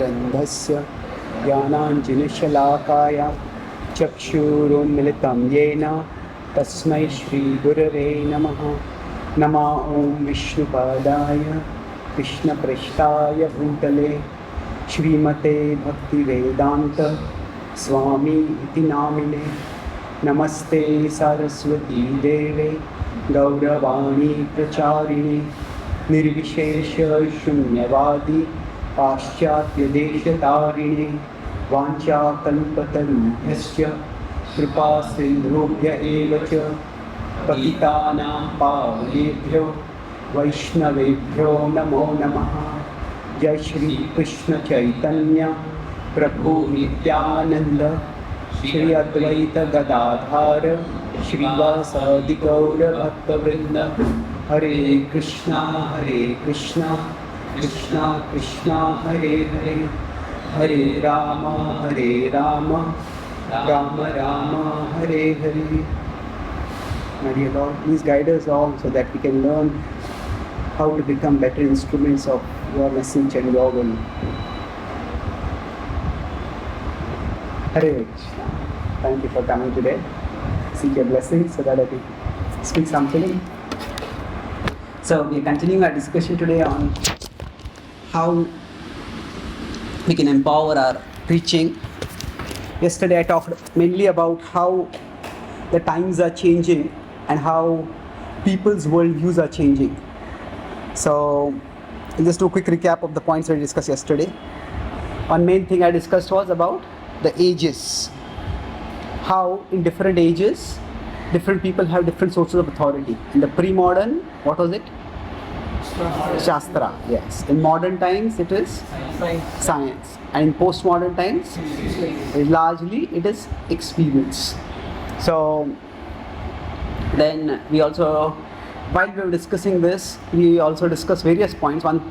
ज्ञानतिमिरन्धस्य ज्ञानाञ्जनशलाकाय चक्षुरुन्मिलितं येन तस्मै श्रीगुरवे नमः। नमो ॐ विष्णुपादाय कृष्णप्रेष्ठाय भूतले श्रीमते भक्तिवेदान्त स्वामी इति नामिने। नमस्ते सरस्वती देवे गौरवाणी प्रचारिणे निर्विशेष शून्यवादी पाश्चात्यदेशतारिणे वाञ्छाकल्पतरुभ्यश्च कृपा सिन्धुभ्य एव च पतितानां पावनेभ्यो वैष्णवेभ्यो नमो नमः। जय श्री कृष्ण चैतन्य प्रभु नित्यानंद श्री अद्वैत गदाधर श्रीवासादि गौर भक्तवृंद। हरे कृष्णा कृष्णा कृष्णा हरे हरे, हरे Ram Ram Ram Hare Hare. My dear Lord, please guide us all so that we can learn how to become better instruments of your message and your will. Hare Krishna. Thank you for coming today. Seek your blessings so that I can speak something. So we are continuing our discussion today on how we can empower our preaching. Yesterday I talked mainly about how the times are changing and how people's worldviews are changing. So I'll just do a quick recap of the points we discussed yesterday. One main thing I discussed was about the ages. How in different ages, different people have different sources of authority. In the pre-modern, what was it? Shastra, yes. In modern times, it is science. And in post-modern times, largely it is experience. So then we also, while we were discussing this, we also discussed various points. One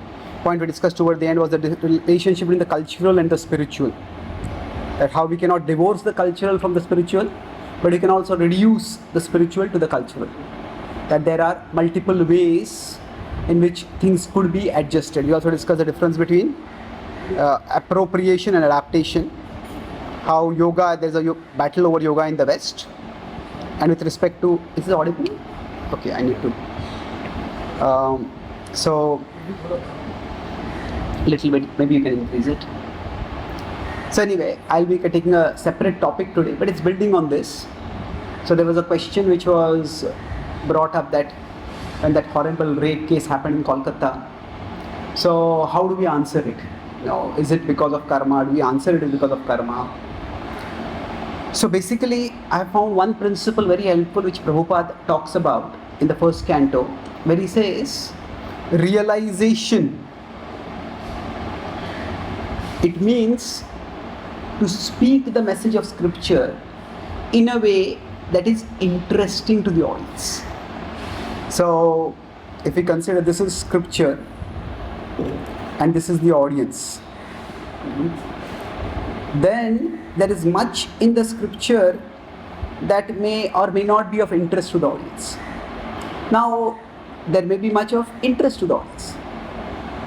point we discussed toward the end was the relationship between the cultural and the spiritual. That how we cannot divorce the cultural from the spiritual, but we can also reduce the spiritual to the cultural. That there are multiple ways in which things could be adjusted. We also discussed the difference between appropriation and adaptation. How yoga, there's a battle over yoga in the West. And with respect to, is this audible? Okay, I need to. So, little bit, maybe you can increase it. So anyway, I'll be taking a separate topic today, but it's building on this. So there was a question which was brought up that when that horrible rape case happened in Kolkata. So how do we answer it? Is it because of karma? Do we answer it because of karma? So basically, I found one principle very helpful which Prabhupada talks about in the first canto, where he says, realization. It means to speak the message of scripture in a way that is interesting to the audience. So if we consider this is scripture and this is the audience, then there is much in the scripture that may or may not be of interest to the audience. Now there may be much of interest to the audience.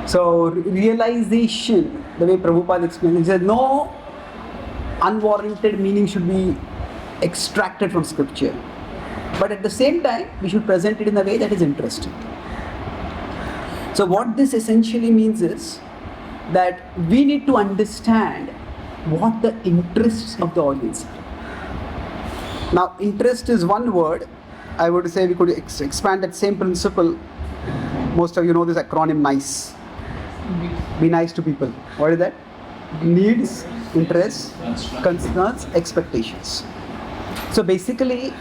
So realization, the way Prabhupada explained, he said no unwarranted meaning should be extracted from scripture, but at the same time we should present it in a way that is interesting. So what this essentially means is that we need to understand what the interests of the audience are. Now interest is one word. I would say we could expand that same principle. Most of you know this acronym NICE. Be nice to people. What is that? Needs, interests, concerns, expectations. So basically,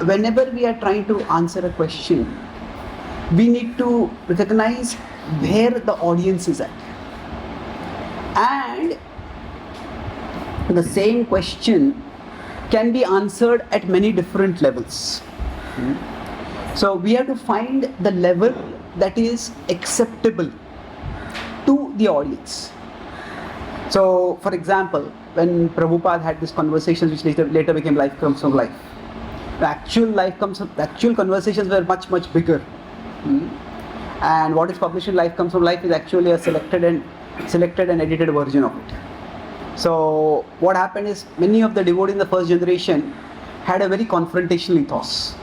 whenever we are trying to answer a question, we need to recognize where the audience is at. And the same question can be answered at many different levels. So we have to find the level that is acceptable to the audience. So for example, when Prabhupada had these conversations which later became Life Comes from Life, the actual conversations were much bigger. And what is published in Life Comes from Life is actually a selected and selected and edited version of it. So what happened is many of the devotees in the first generation had a very confrontational ethos.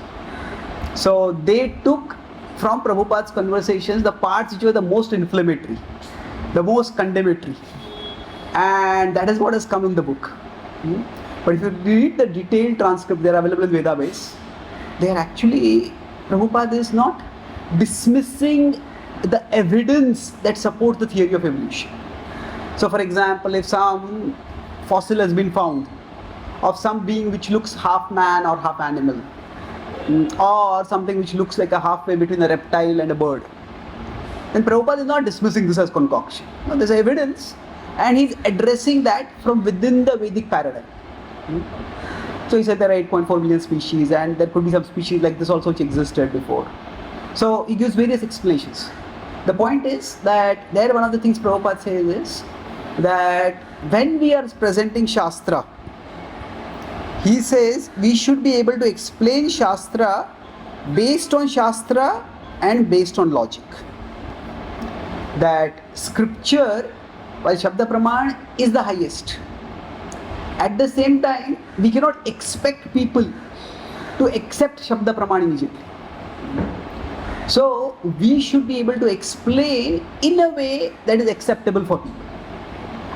So they took from Prabhupada's conversations the parts which were the most inflammatory, the most condemnatory, and that is what has come in the book. But if you read the detailed transcript, they are available in Vedabase. They are actually, Prabhupada is not dismissing the evidence that supports the theory of evolution. So for example, if some fossil has been found of some being which looks half man or half animal, or something which looks like a halfway between a reptile and a bird, then Prabhupada is not dismissing this as concoction. No, there's evidence, and he's addressing that from within the Vedic paradigm. So he said there are 8.4 million species, and there could be some species like this also which existed before. So he gives various explanations. The point is that there one of the things Prabhupada says is that when we are presenting Shastra, he says we should be able to explain Shastra based on Shastra and based on logic. That scripture, while Shabda Praman is the highest, at the same time we cannot expect people to accept Shabda Praman immediately. So we should be able to explain in a way that is acceptable for people.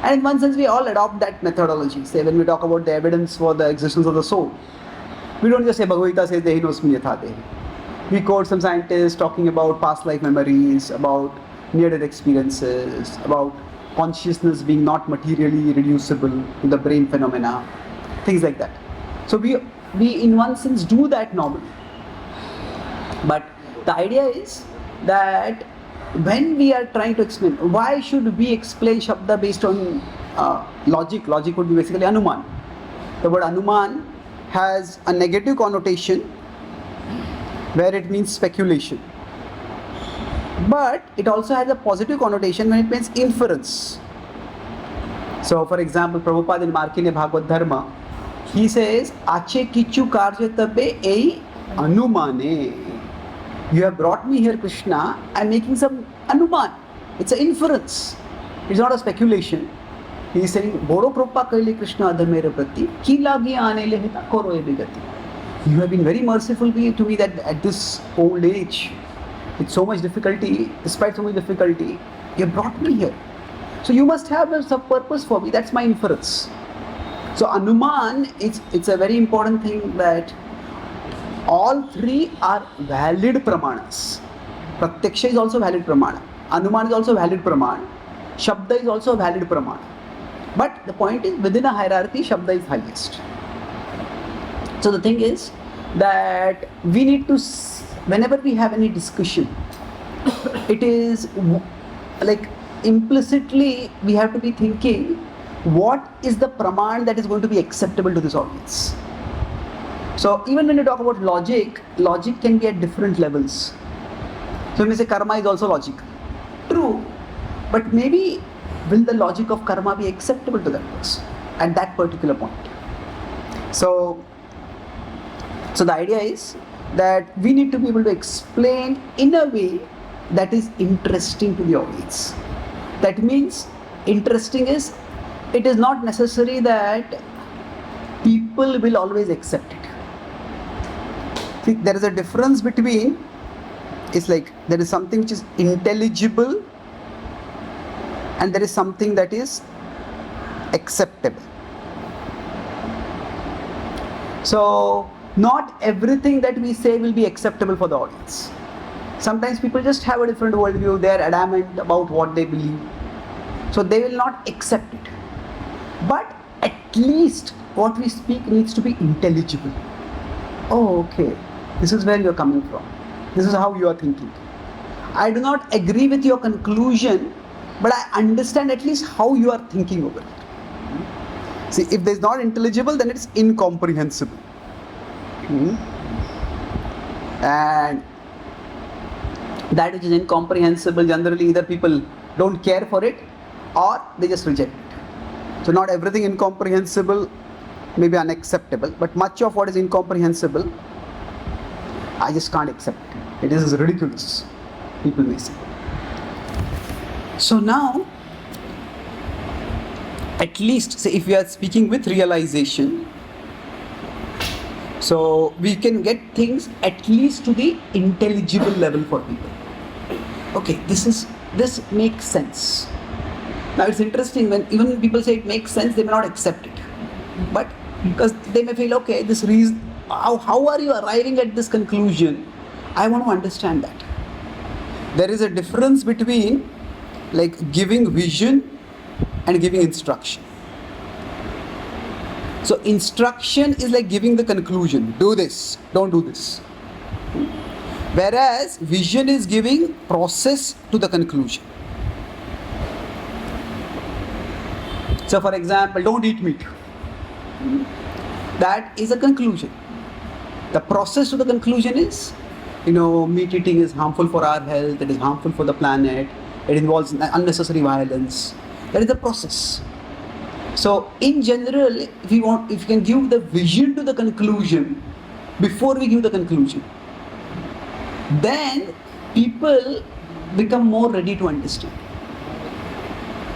And in one sense we all adopt that methodology. Say when we talk about the evidence for the existence of the soul, we don't just say Bhagavad Gita says Dehi nosmi yatha dehi. We quote some scientists talking about past life memories, about near-death experiences, about consciousness being not materially reducible to the brain phenomena, things like that. So we in one sense do that normally. But the idea is that when we are trying to explain, why should we explain Shabda based on logic? Logic would be basically Anuman. The word Anuman has a negative connotation where it means speculation. But it also has a positive connotation when it means inference. So for example, Prabhupada in Markine Bhagavad Dharma, he says, Ache kichu karya tabe ei anumane. You have brought me here, Krishna, I'm making some anuman. It's an inference. It's not a speculation. He is saying, Bodo Prabhupada kaile Krishna adhamera prati, ki lagi aanele hita koro e bigati. You have been very merciful to me that at this old age, with so much difficulty, despite so much difficulty, you have brought me here. So you must have some purpose for me. That's my inference. So Anuman, it's a very important thing that all three are valid pramanas. Pratyaksha is also valid pramana. Anuman is also valid pramana. Shabda is also valid pramana. But the point is, within a hierarchy, Shabda is highest. So the thing is that we need to, whenever we have any discussion, it is like implicitly we have to be thinking, what is the praman that is going to be acceptable to this audience? So even when you talk about logic, logic can be at different levels. So when we say karma is also logic, true, but maybe will the logic of karma be acceptable to that person at that particular point? So the idea is that we need to be able to explain in a way that is interesting to the audience. That means interesting is, it is not necessary that people will always accept it. See, there is a difference between, it's like there is something which is intelligible and there is something that is acceptable. So not everything that we say will be acceptable for the audience. Sometimes people just have a different worldview, they are adamant about what they believe, so they will not accept it. But at least what we speak needs to be intelligible. Oh, okay, this is where you are coming from, this is how you are thinking. I do not agree with your conclusion, but I understand at least how you are thinking over it. See, if there is not intelligible, then it's incomprehensible. And that which is incomprehensible, generally either people don't care for it or they just reject it. So not everything incomprehensible may be unacceptable, but much of what is incomprehensible, I just can't accept it. It is ridiculous, people may say. So now at least, say if we are speaking with realization, so we can get things at least to the intelligible level for people. Okay, this makes sense. Now it's interesting when even people say it makes sense, they may not accept it. But because they may feel, okay, this reason, how are you arriving at this conclusion? I want to understand that. There is a difference between like giving vision and giving instruction. So instruction is like giving the conclusion, do this, don't do this. Whereas vision is giving process to the conclusion. So for example, don't eat meat. That is a conclusion. The process to the conclusion is, meat eating is harmful for our health, it is harmful for the planet, it involves unnecessary violence. That is the process. So in general, if you can give the vision to the conclusion before we give the conclusion, then people become more ready to understand.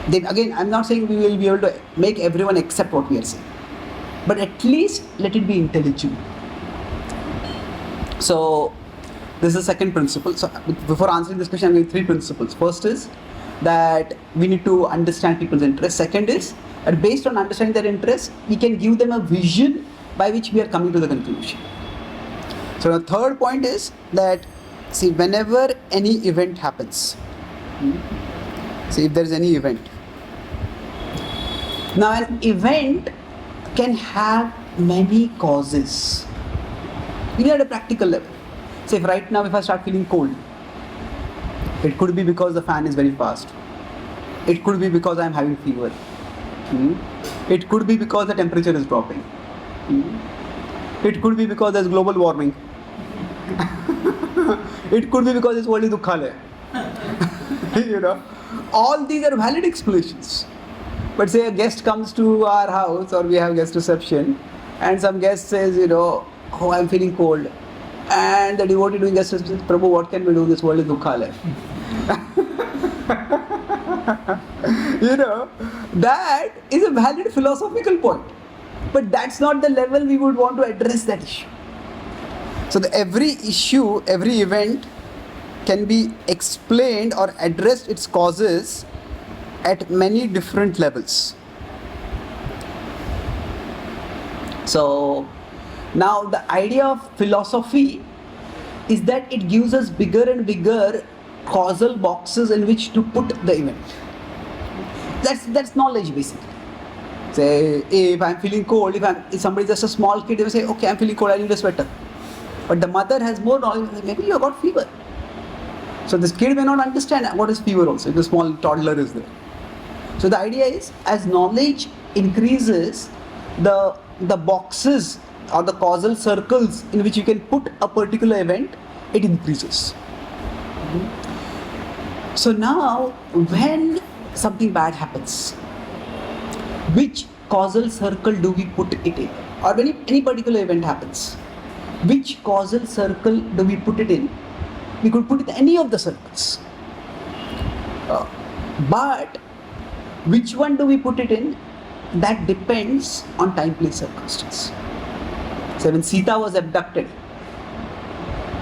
Then again, I'm not saying we will be able to make everyone accept what we are saying, but at least let it be intelligible. So this is the second principle. So before answering this question, I'm giving 3 principles. First is that we need to understand people's interests. Second is that based on understanding their interests, we can give them a vision by which we are coming to the conclusion. So the third point is that, see, whenever any event happens, see if there is any event. Now an event can have many causes, even at a practical level. Say right now if I start feeling cold, it could be because the fan is very fast. It could be because I am having fever. It could be because the temperature is dropping. It could be because there is global warming. It could be because this world is dukha hai. All these are valid explanations. But say a guest comes to our house, or we have guest reception, and some guest says, oh, I'm feeling cold. And the devotee doing guest reception says, Prabhu, what can we do? This world is dukha hai. That is a valid philosophical point. But that's not the level we would want to address that issue. So every issue, every event can be explained or addressed its causes at many different levels. So now the idea of philosophy is that it gives us bigger and bigger causal boxes in which to put the event. That's knowledge basically. Say if I'm feeling cold, if somebody is just a small kid, they will say, okay, I'm feeling cold, I need a sweater. But the mother has more knowledge, maybe you have got fever. So this kid may not understand what is fever also, if the small toddler is there. So the idea is, as knowledge increases, the boxes or the causal circles in which you can put a particular event, it increases. So now, when something bad happens, which causal circle do we put it in? Or when any particular event happens, which causal circle do we put it in? We could put it in any of the circles. But which one do we put it in? That depends on time, place, circumstance. So when Sita was abducted,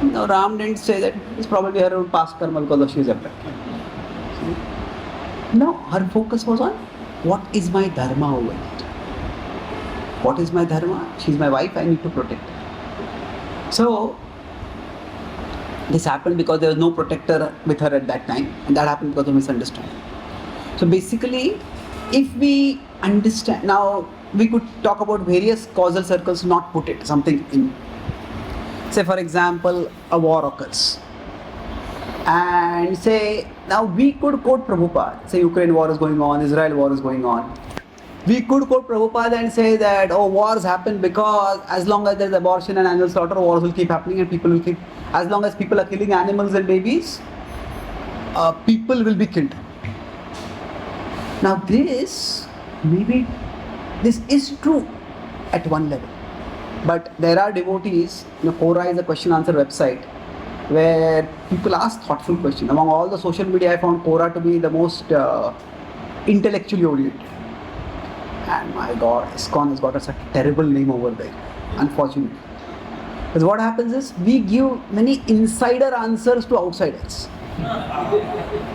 Ram didn't say that it's probably her own past karma because she was abducted. No, her focus was on what is my dharma over it. What is my dharma? She's my wife, I need to protect her. So this happened because there was no protector with her at that time, and that happened because of misunderstanding. So basically, if we understand, now we could talk about various causal circles, not put it something in. Say for example, a war occurs, and say now we could quote Prabhupada. Say Ukraine war is going on, Israel war is going on. We could quote Prabhupada and say that wars happen because as long as there is abortion and animal slaughter, wars will keep happening and people will keep. As long as people are killing animals and babies, people will be killed. Now this is true at one level, but there are devotees. Quora is a question answer website where people ask thoughtful questions. Among all the social media, I found Quora to be the most intellectually oriented. And my God, ISKCON has got a such terrible name over there, unfortunately. Because what happens is, we give many insider answers to outsiders.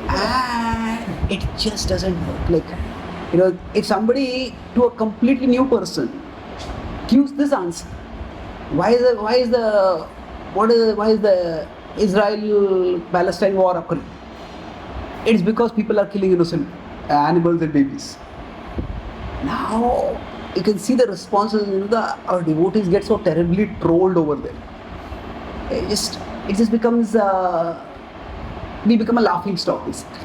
And it just doesn't work. Like, if somebody to a completely new person gives this answer, why is the Israel-Palestine war occurring? It's because people are killing innocent animals and babies. Now you can see the responses. Our devotees get so terribly trolled over there. It just becomes we become a laughing stock, basically.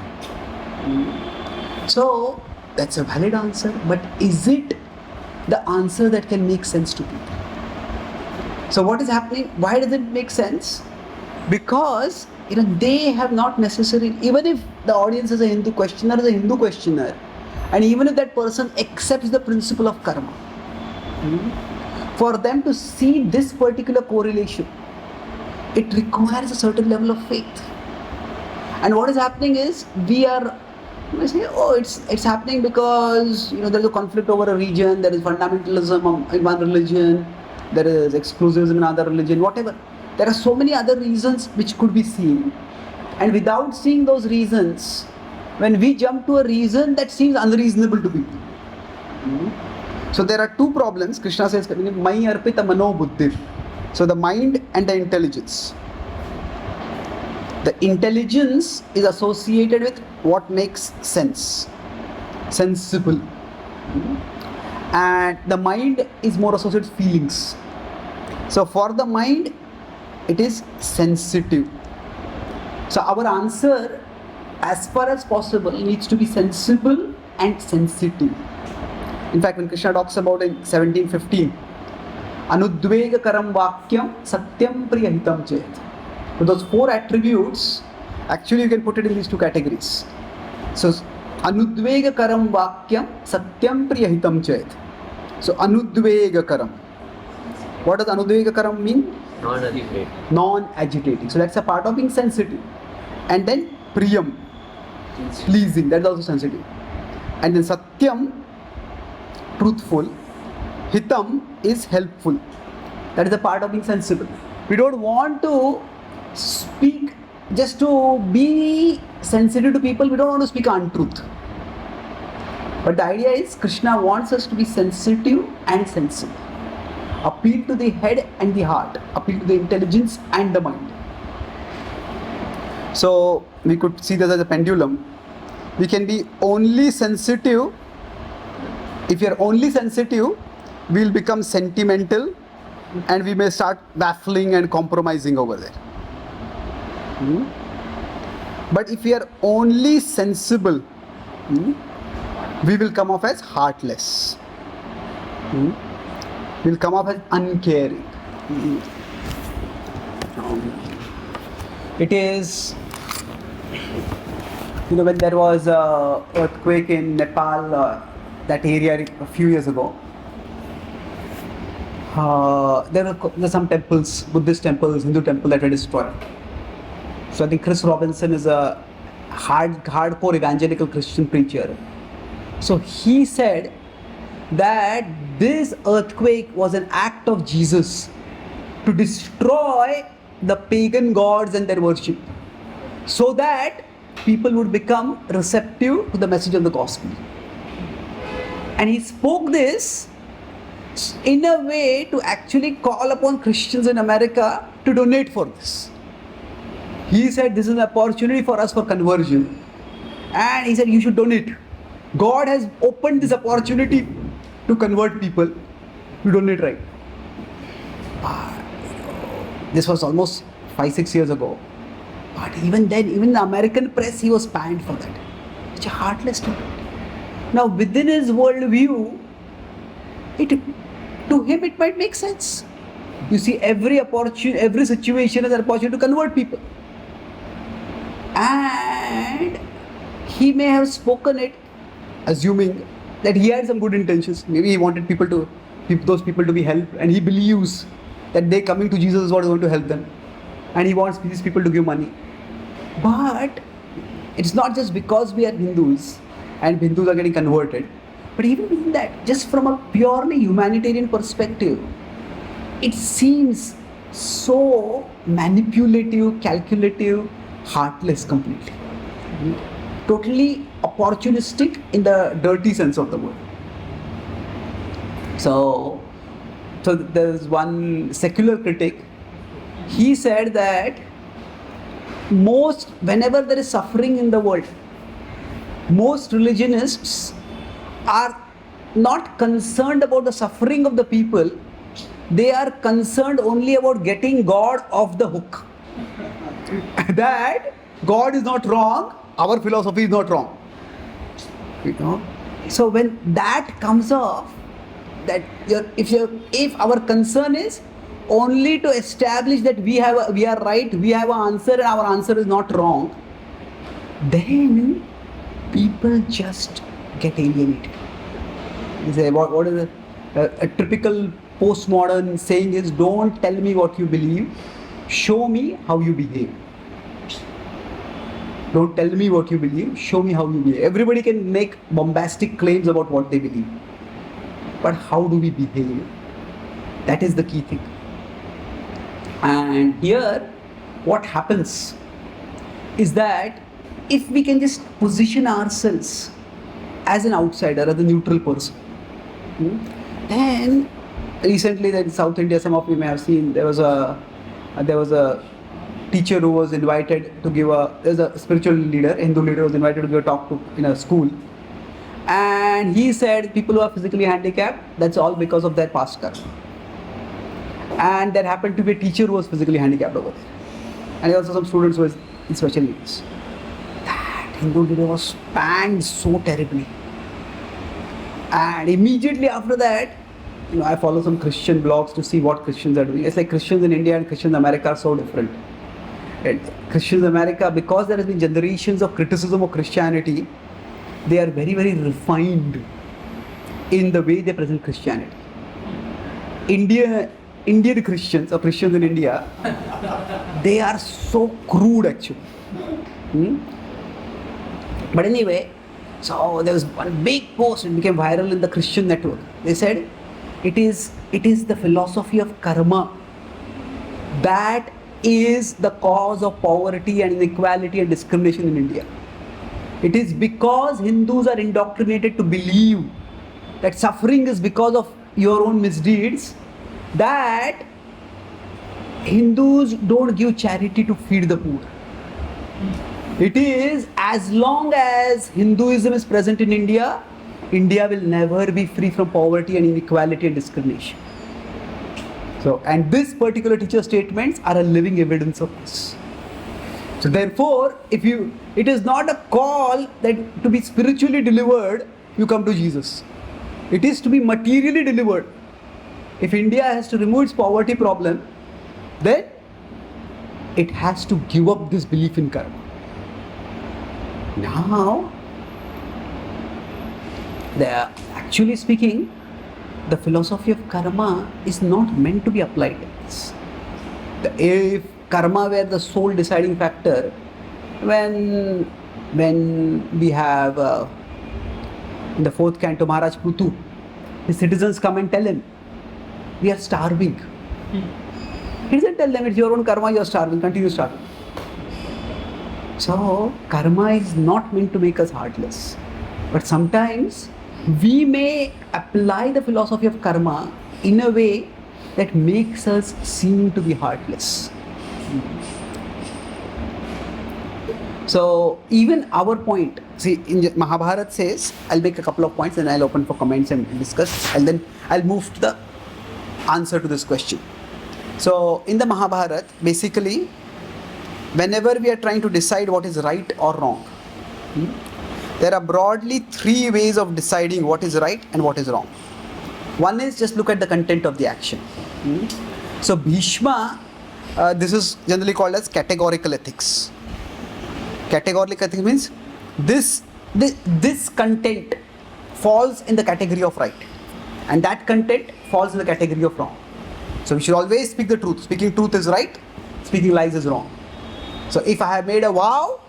So that's a valid answer, but is it the answer that can make sense to people? So what is happening? Why does it make sense? Because they have not necessarily, even if the audience is a Hindu questioner, and even if that person accepts the principle of karma, for them to see this particular correlation, it requires a certain level of faith. And what is happening is, we say, it's happening because there is a conflict over a region, there is fundamentalism in one religion, there is exclusivism in another religion, whatever. There are so many other reasons which could be seen. And without seeing those reasons, when we jump to a reason that seems unreasonable to people. So there are two problems. Krishna says, Mai arpita mano buddhir. So the mind and the intelligence. The intelligence is associated with what makes sense, sensible. And the mind is more associated with feelings. So for the mind, it is sensitive. So our answer, as far as possible, needs to be sensible and sensitive. In fact, when Krishna talks about in 17:15, Anudvega karam vakyam satyam priyahitam chet. So those four attributes, actually you can put it in these two categories. So Anudvega karam vakyam satyam priyahitam chet. So Anudvega karam. What does Anudvega karam mean? Non-agitating. Non-agitating. So that's a part of being sensitive. And then priyam, pleasing, that's also sensitive. And then satyam, truthful. Hitam is helpful. That is a part of being sensible. We don't want to speak just to be sensitive to people. We don't want to speak untruth. But the idea is, Krishna wants us to be sensitive and sensible. Appeal to the head and the heart. Appeal to the intelligence and the mind. So we could see this as a pendulum. We can be only sensitive. If we are only sensitive, we will become sentimental, and we may start waffling and compromising over there. But if we are only sensible, we will come off as heartless. We will come off as uncaring. It is, when there was an earthquake in Nepal, that area a few years ago, there were some temples, Buddhist temples, Hindu temples that were destroyed. So I think Chris Robinson is a hardcore evangelical Christian preacher. So he said that this earthquake was an act of Jesus to destroy the pagan gods and their worship, so that people would become receptive to the message of the gospel. And he spoke this in a way to actually call upon Christians in America to donate for this. He said this is an opportunity for us for conversion, and he said you should donate. God has opened this opportunity to convert people. You donate, right? This was almost 5-6 years ago. But even then, even in the American press, he was panned for that. Such a heartless statement. Now, within his worldview, to him it might make sense. You see, every situation is an opportunity to convert people. And he may have spoken it assuming that he had some good intentions. Maybe he wanted those people to be helped, and he believes that they coming to Jesus is what is going to help them, and he wants these people to give money. But it's not just because we are Hindus and Hindus are getting converted, But even within that, just from a purely humanitarian perspective, it seems so manipulative, calculative, heartless completely. Totally opportunistic in the dirty sense of the word. So there's one secular critic. He said that whenever there is suffering in the world, most religionists are not concerned about the suffering of the people. They are concerned only about getting God off the hook. That God is not wrong, our philosophy is not wrong. So when that comes off, that if our concern is only to establish that we are right, we have an answer and our answer is not wrong, then people just get alienated. You say, what is a typical postmodern saying is, don't tell me what you believe, show me how you behave. Don't tell me what you believe, show me how you behave. Everybody can make bombastic claims about what they believe. But how do we behave? That is the key thing. And here, what happens is that if we can just position ourselves as an outsider, as a neutral person, then recently in South India, some of you may have seen, there was a teacher who was invited to give there's a spiritual leader, Hindu leader, was invited to give a talk in a school. And he said people who are physically handicapped, that's all because of their past karma. And there happened to be a teacher who was physically handicapped over there. And there were also some students who were in special needs. That Hindu leader was spanked so terribly. And immediately after that, I follow some Christian blogs to see what Christians are doing. It's like Christians in India and Christians in America are so different. And Christians in America, because there has been generations of criticism of Christianity, they are very, very refined in the way they present Christianity. Indian Christians, or Christians in India, they are so crude actually. But anyway, so there was one big post, it became viral in the Christian network. They said, it is the philosophy of karma that is the cause of poverty and inequality and discrimination in India. It is because Hindus are indoctrinated to believe that suffering is because of your own misdeeds, that Hindus don't give charity to feed the poor. It is, as long as Hinduism is present in India, India will never be free from poverty and inequality and discrimination. So, and this particular teacher's statements are a living evidence of this. So therefore, it is not a call that to be spiritually delivered, you come to Jesus. It is to be materially delivered. If India has to remove its poverty problem, then it has to give up this belief in karma. Now, actually speaking, the philosophy of karma is not meant to be applied like this. If karma were the sole deciding factor, when we have in the fourth canto Maharaj Prutu, the citizens come and tell him, we are starving. He doesn't tell them, it's your own karma, you are starving, continue starving. So karma is not meant to make us heartless. But sometimes we may apply the philosophy of karma in a way that makes us seem to be heartless. So even our point, see, in Mahabharata says, I'll make a couple of points and I'll open for comments and discuss, and then I'll move to the answer to this question. So in the Mahabharata, basically, whenever we are trying to decide what is right or wrong, there are broadly three ways of deciding what is right and what is wrong. One is just look at the content of the action. So Bhishma, this is generally called as categorical ethics. Categorical ethics means this content falls in the category of right, and that content falls in the category of wrong. So we should always speak the truth. Speaking truth is right, speaking lies is wrong. So if I have made a vow,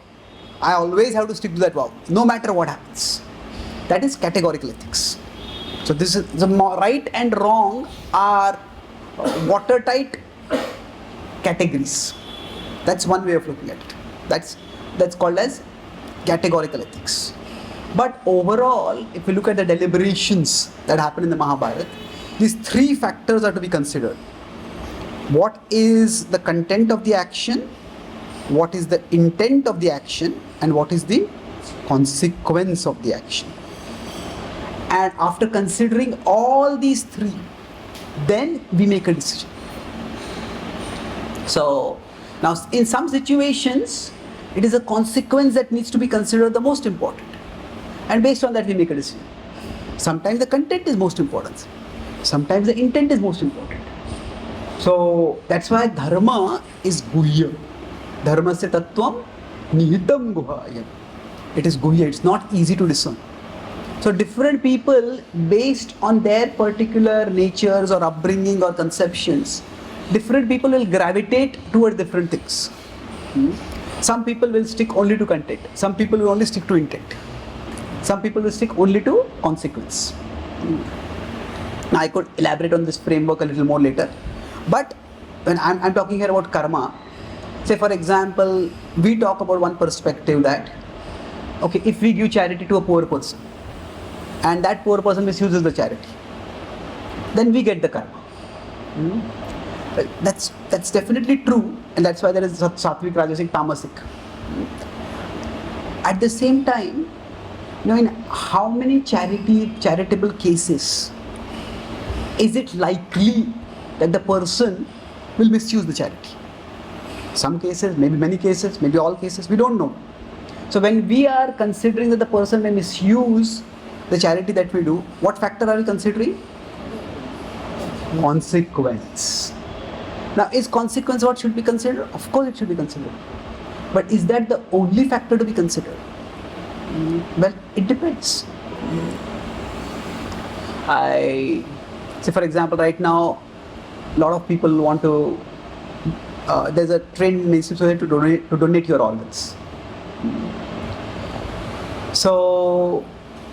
I always have to stick to that vow, no matter what happens. That is categorical ethics. So this is the right and wrong are watertight categories. That's one way of looking at it. That's called as categorical ethics. But overall, if we look at the deliberations that happen in the Mahabharata, these three factors are to be considered. What is the content of the action, what is the intent of the action, and what is the consequence of the action. And after considering all these three, then we make a decision. So now in some situations, it is a consequence that needs to be considered the most important. And based on that we make a decision. Sometimes the content is most important. Sometimes the intent is most important. So that's why dharma is guhya. Dharma se tattvam nihitam guhayam. It is guhya, it's not easy to discern. So different people, based on their particular natures or upbringing or conceptions, different people will gravitate toward different things. Some people will stick only to content. Some people will only stick to intent. Some people will stick only to consequence. Now I could elaborate on this framework a little more later. But when I'm talking here about karma, say for example, we talk about one perspective that, okay, if we give charity to a poor person, and that poor person misuses the charity, then we get the karma. That's definitely true, and that's why there is sattvic, rajasic, tamasic. At the same time, in how many charitable cases is it likely that the person will misuse the charity? Some cases, maybe many cases, maybe all cases, we don't know. So when we are considering that the person may misuse the charity that we do, what factor are we considering? Consequence. Now, is consequence what should be considered? Of course it should be considered. But is that the only factor to be considered? Well, it depends. Say for example, right now, a lot of people want to, there's a trend in society to donate your organs. So,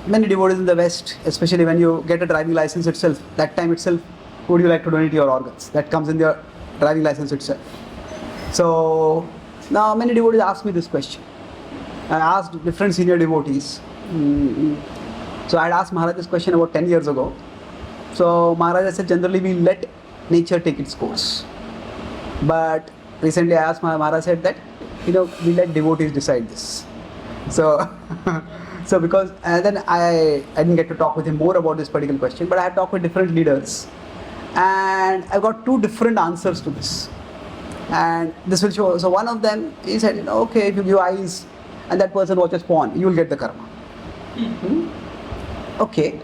many devotees in the West, especially when you get a driving license itself, that time itself, would you like to donate your organs? That comes in your driving license itself. So, now many devotees ask me this question. I asked different senior devotees. So I had asked Maharaj this question about 10 years ago. So Maharaj said generally we let nature take its course. But recently I asked Maharaj said that, we let devotees decide this. So, so because then I didn't get to talk with him more about this particular question, but I had talked with different leaders. And I got two different answers to this. And this will show. So one of them, he said, okay, if you give eyes and that person watches porn, you will get the karma. Okay.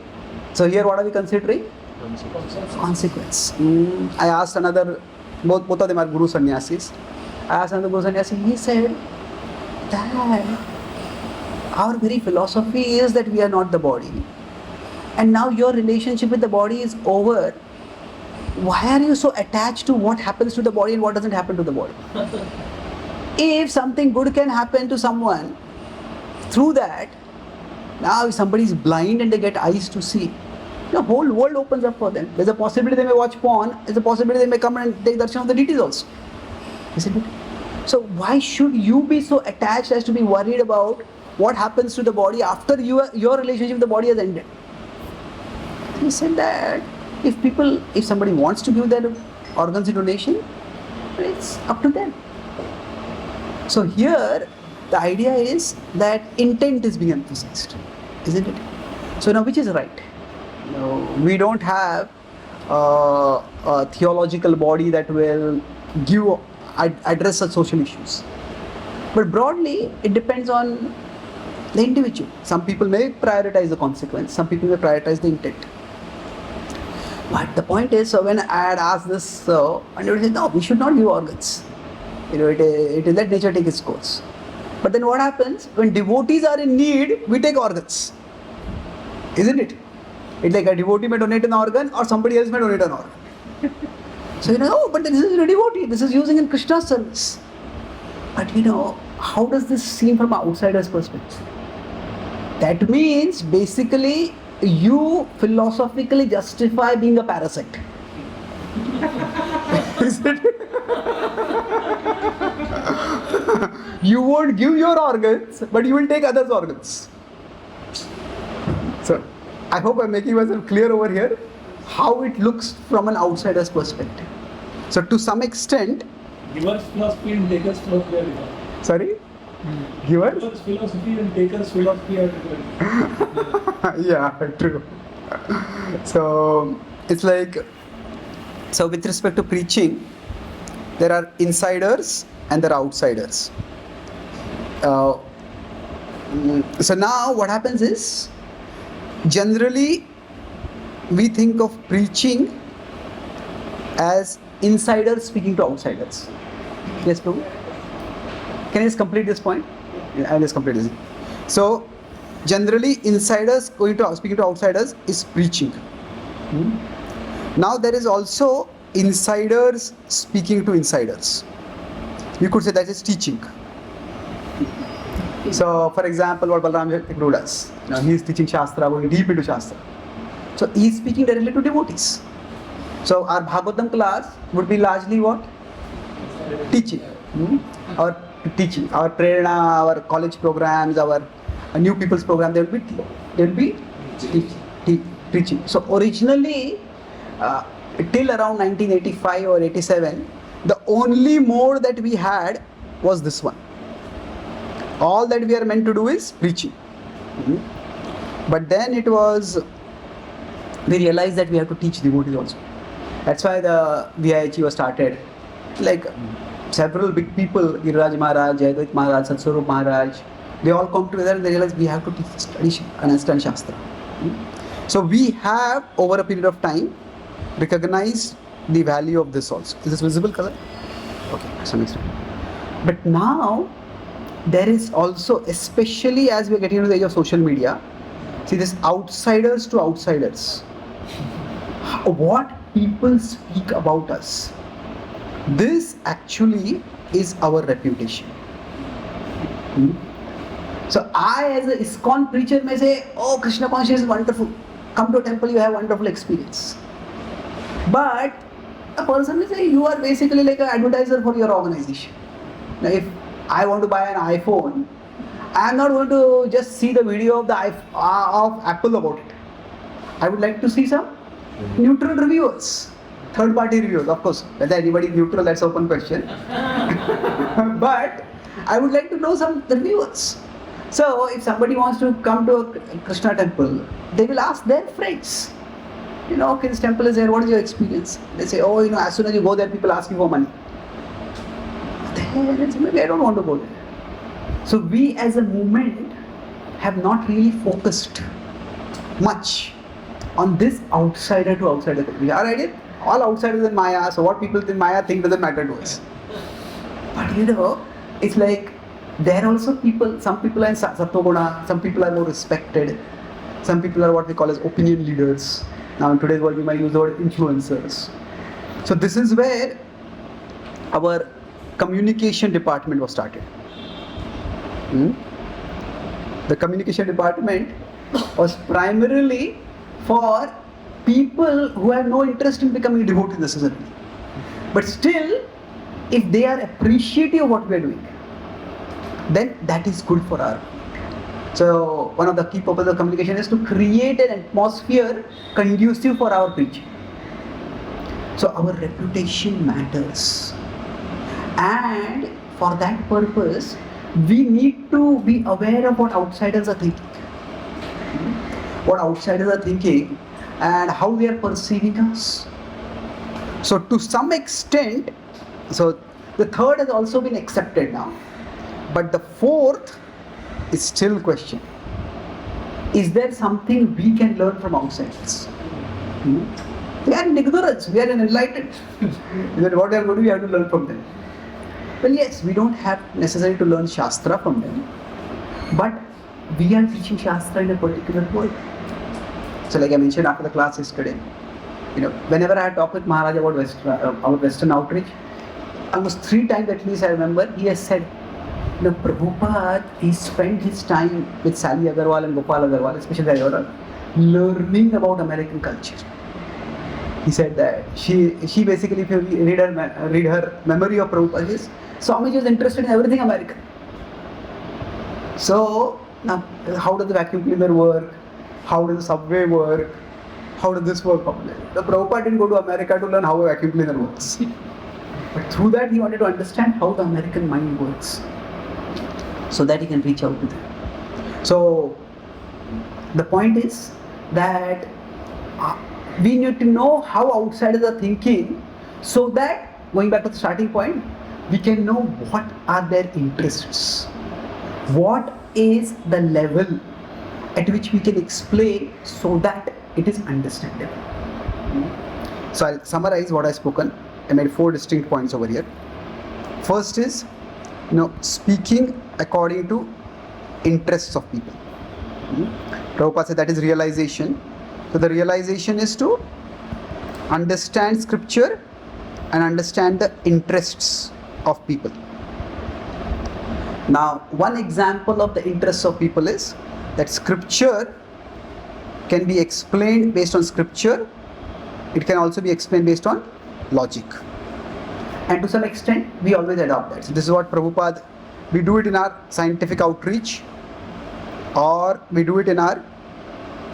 So here what are we considering? Consequence. I asked another, both of them are Guru Sannyasis. I asked another Guru Sannyasi, he said that our very philosophy is that we are not the body. And now your relationship with the body is over. Why are you so attached to what happens to the body and what doesn't happen to the body? If something good can happen to someone through that, now if somebody is blind and they get eyes to see, the whole world opens up for them. There's a possibility they may watch porn, there's a possibility they may come and take darshan of the deities also. Isn't it? So why should you be so attached as to be worried about what happens to the body after your relationship with the body has ended? He said that if somebody wants to give their organs in donation, it's up to them. So here, the idea is that intent is being emphasized, isn't it? So now which is right? We don't have a theological body that will address such social issues. But broadly, it depends on the individual. Some people may prioritize the consequence, some people may prioritize the intent. But the point is, so when I had asked this, and they said, no, we should not give organs. It is let nature take its course. But then what happens? When devotees are in need, we take organs. Isn't it? It's like a devotee may donate an organ or somebody else may donate an organ. So, but this is a devotee, this is using in Krishna's service. But how does this seem from an outsider's perspective? That means basically you philosophically justify being a parasite. Is it? You won't give your organs, but you will take others' organs. So, I hope I'm making myself clear over here how it looks from an outsider's perspective. So, to some extent, Giver's philosophy and taker's philosophy are different. sorry, givers? Giver's philosophy and taker's philosophy are different. Yeah, true. So, it's like, so with respect to preaching, there are insiders and there are outsiders. So now what happens is, generally we think of preaching as insiders speaking to outsiders. Yes, Prabhu? Can I just complete this point? Yeah, I'll just complete this. So, generally insiders speaking to outsiders is preaching. Now there is also insiders speaking to insiders. You could say that is teaching. So, for example, what Balram Guru does, he is teaching Shastra, going deep into Shastra. So, he is speaking directly to devotees. So, our Bhagavatam class would be largely what? Teaching. Our teaching, our Prerna, our college programs, our new people's program, they will be preaching. So, originally, till around 1985 or 87, the only mode that we had was this one. All that we are meant to do is preaching. But then we realized that we have to teach devotees also. That's why the VIHE was started. Like several big people, Giriraj Maharaj, Jayadvaita Maharaj, Satswarup Maharaj, they all come together and they realize we have to teach, study and understand Shastra. So we have, over a period of time, recognized the value of this also. Is this visible color? Okay, so next one. But now, there is also, especially as we are getting into the age of social media, see this outsiders to outsiders. What people speak about us, this actually is our reputation. So I, as an ISKCON preacher, may say, oh, Krishna consciousness is wonderful. Come to a temple, you have wonderful experience. But a person may say, you are basically like an advertiser for your organization. Now, if I want to buy an iPhone, I am not going to just see the video of Apple about it. I would like to see some neutral reviewers, third-party reviewers. Of course, whether anybody is neutral, that's open question. But I would like to know some reviewers. So, if somebody wants to come to a Krishna temple, they will ask their friends. Okay, this temple is there, what is your experience? They say, oh, as soon as you go there, people ask you for money. Then maybe I don't want to go there. So we as a movement have not really focused much on this outsider to outsider. We are at it, all outsiders in Maya, so what people in Maya think doesn't matter to us. But it's like there are also people, some people are in Sattva-guna, some people are more respected, some people are what we call as opinion leaders. Now in today's world we might use the word influencers. So this is where our communication department was started. The communication department was primarily for people who have no interest in becoming devotees necessarily. But still, if they are appreciative of what we are doing, then that is good for our. So one of the key purposes of communication is to create an atmosphere conducive for our preaching. So our reputation matters. And for that purpose, we need to be aware of what outsiders are thinking. What outsiders are thinking and how they are perceiving us. So to some extent, so the third has also been accepted now. But the fourth is still question. Is there something we can learn from outsiders? We are in ignorance, we are in enlightened. What they are going to do, we have to learn from them. Well, yes, we don't have necessarily to learn Shastra from them, but we are teaching Shastra in a particular way. So like I mentioned after the class yesterday, whenever I had talked with Maharaj about Western outreach, almost 3 times at least I remember, he has said, Prabhupada, he spent his time with Sally Agarwal and Gopal Agarwal, especially Agarwal, learning about American culture. He said that she basically, if you read her memory of Prabhupada, is Swamiji was interested in everything American. So now, how does the vacuum cleaner work? How does the subway work? How does this work? The Prabhupada didn't go to America to learn how a vacuum cleaner works. But through that, he wanted to understand how the American mind works, so that he can reach out to them. So the point is that we need to know how outsiders are thinking, so that, going back to the starting point, we can know what are their interests, what is the level at which we can explain so that it is understandable. So I'll summarize what I've spoken. I made 4 distinct points over here. First is, speaking according to interests of people. Prabhupada said that is realization. So the realization is to understand scripture and understand the interests of people. Now, one example of the interests of people is that scripture can be explained based on scripture. It can also be explained based on logic. And to some extent, we always adopt that. So this is what Prabhupada, we do it in our scientific outreach, or we do it in our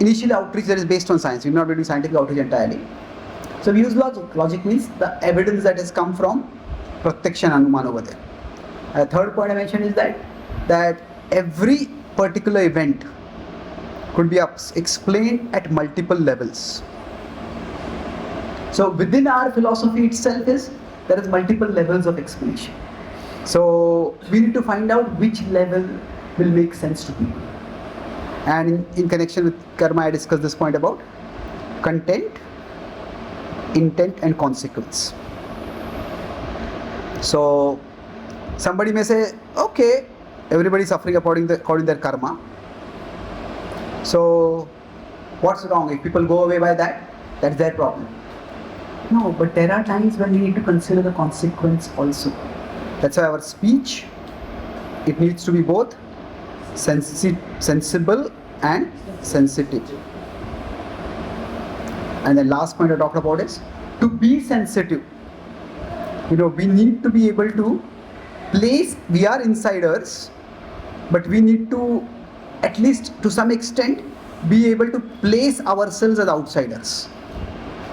initial outreach that is based on science. We will not be doing scientific outreach entirely. So we use logic. Logic means the evidence that has come from Pratyaksha and Anuman over there. The third point I mentioned is that every particular event could be explained at multiple levels. So within our philosophy itself there is multiple levels of explanation. So we need to find out which level will make sense to people. And in connection with karma, I discussed this point about content, intent and consequence. So somebody may say, okay, everybody is suffering according to their karma. So what's wrong? If people go away by that, that's their problem. No, but there are times when we need to consider the consequence also. That's why our speech, it needs to be both sensible and sensitive. And the last point I talked about is to be sensitive. We need to be able to place, we are insiders, but we need to, at least to some extent, be able to place ourselves as outsiders.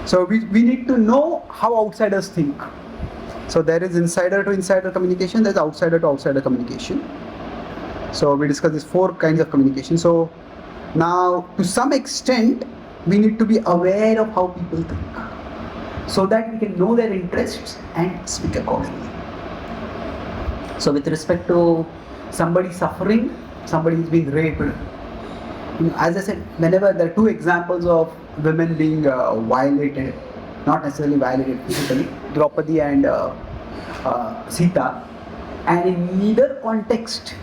So we need to know how outsiders think. So there is insider to insider communication, there is outsider to outsider communication. So we discussed these 4 kinds of communication. So now, to some extent, we need to be aware of how people think, so that we can know their interests and speak accordingly. So with respect to somebody suffering, somebody is being raped, as I said, whenever there are 2 examples of women being violated, not necessarily violated physically, Draupadi and Sita, and in neither context,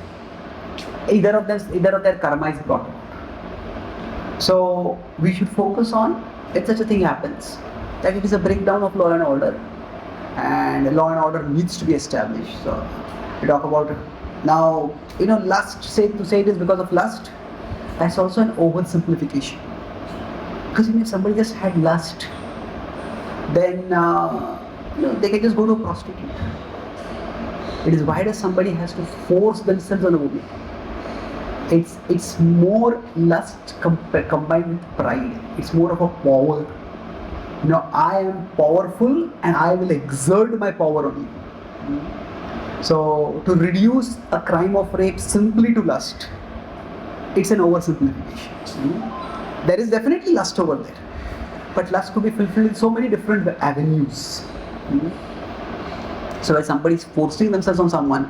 either of their karma is brought out. So we should focus on, if such a thing happens, that it is a breakdown of law and order, and law and order needs to be established. So we talk about it. Now, lust, to say it is because of lust, that's also an oversimplification. Because if somebody just had lust, then they can just go to a prostitute. It is, why does somebody has to force themselves on a woman? It's more lust combined with pride. It's more of a power. I am powerful and I will exert my power on you. So to reduce a crime of rape simply to lust, it's an oversimplification. There is definitely lust over there, but lust could be fulfilled in so many different avenues. So when somebody is forcing themselves on someone,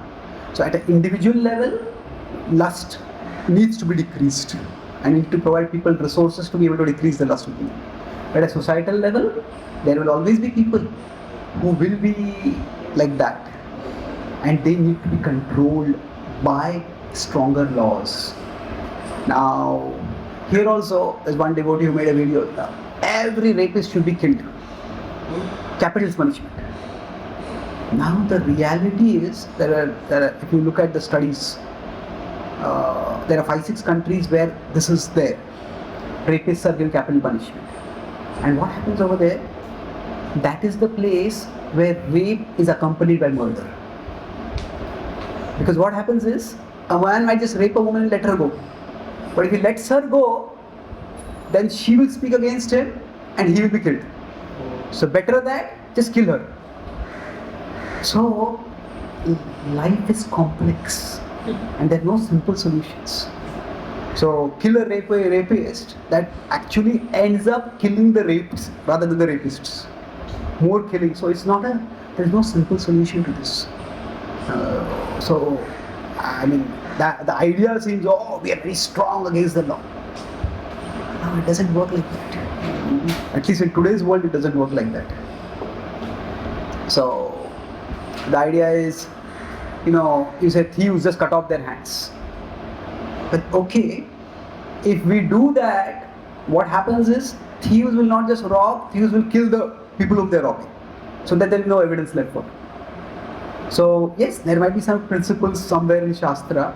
so at an individual level, lust needs to be decreased, and need to provide people resources to be able to decrease the lust within. But at a societal level, there will always be people who will be like that, and they need to be controlled by stronger laws. Now, here also, there's one devotee who made a video. Every rapist should be killed. Capital punishment. Now, the reality is, there are, if you look at the studies, there are 5-6 countries where this is there. rapists are given capital punishment. And what happens over there? That is the place where rape is accompanied by murder. Because what happens is, a man might just rape a woman and let her go. But if he lets her go, then she will speak against him and he will be killed. So better that, just kill her. So, life is complex and there are no simple solutions. So, kill a rapist, that actually ends up killing the rapes rather than the rapists. More killing. So, there's no simple solution to this. The idea seems, we are very strong against the law. No, it doesn't work like that. At least in today's world, it doesn't work like that. So, the idea is, you say thieves, just cut off their hands. But okay, if we do that, what happens is, thieves will not just rob, thieves will kill the people whom they are robbing. So that there is no evidence left for them. So yes, there might be some principles somewhere in Shastra,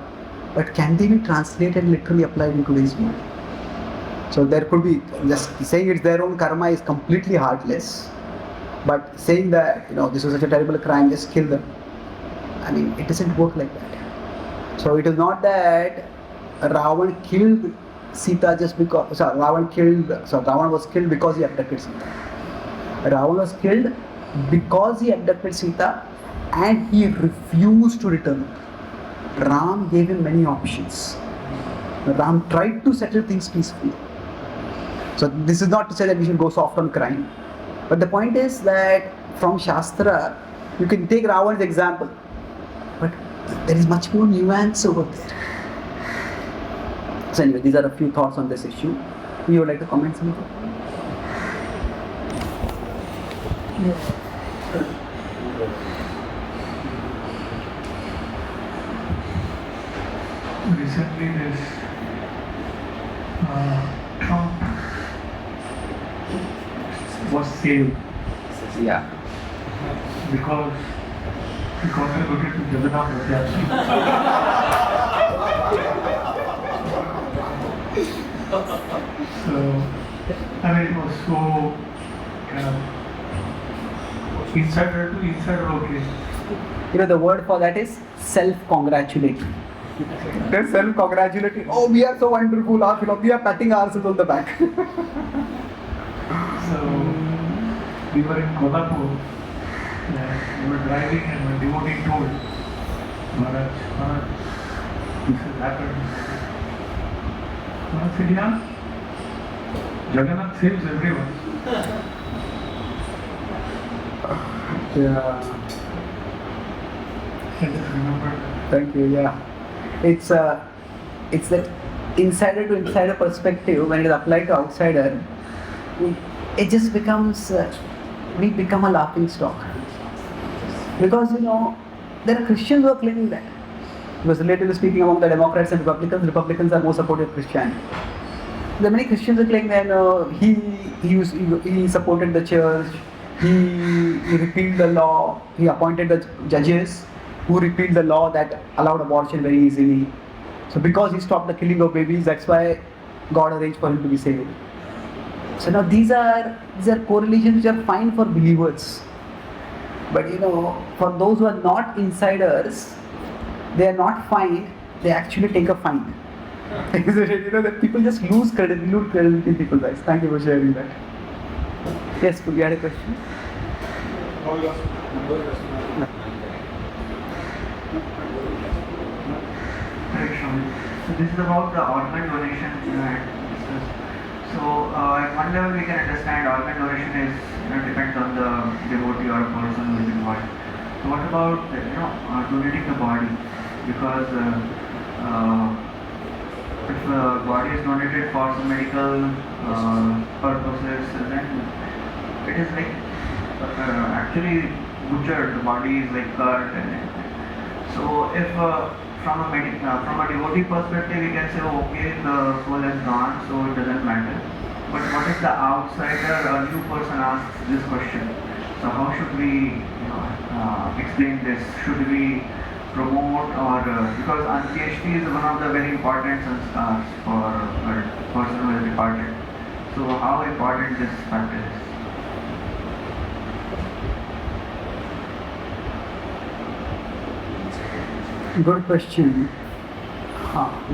but can they be translated and literally applied in today's world? So there could be, just saying it's their own karma is completely heartless, but saying that, this was such a terrible crime, just kill them. It doesn't work like that. So it is not that Ravan killed Sita just because, Ravan was killed because he abducted Sita. Ravan was killed because he abducted Sita and he refused to return. Ram gave him many options. Ram tried to settle things peacefully. So this is not to say that we should go soft on crime. But the point is that from Shastra, you can take Ravan's example. But there is much more nuance over there. So anyway, these are a few thoughts on this issue. You would like to comment something? Yes. Recently, this Trump was saved Yeah. because he contributed to Jagannath Rath. So, it was so kind of insider to insider, okay. The word for that is self-congratulating. They're self-congratulating. Oh, we are so wonderful. We are patting ourselves on the back. So, we were in Kolhapur. We were driving and my devotee told Maharaj, this has happened. Maharaj said, yeah, Jagannath saves everyone. Yeah. I just remembered. Thank you. Yeah. It's that insider to insider perspective. When it is applied to outsider, it just becomes we become a laughing stock. Because there are Christians who are claiming that. Because relatively speaking, among the Democrats and Republicans are more supportive of Christianity. There are many Christians who claim that he supported the church, he repealed the law, he appointed the judges who repealed the law that allowed abortion very easily. So because he stopped the killing of babies, that's why God arranged for him to be saved. So now these are correlations which are fine for believers. But for those who are not insiders, they are not fined, they actually take a fine. That people just lose credibility in people's eyes. Thank you for sharing that. Yes, you had a question? No. So this is about the organ donation you had discussed. So at one level we can understand organ donation is depends on the devotee or a person who is involved. So what about donating the body? Because if the body is donated for some medical purposes, then it is like actually butchered. The body is like cut. So if from a devotee perspective, we can say, okay, the soul has gone, so it doesn't matter. But what if the outsider, a new person asks this question? So how should we explain this? Should we promote or because Antyeshti is one of the very important sanskars for a person who has departed. So how important this factor is? Good question.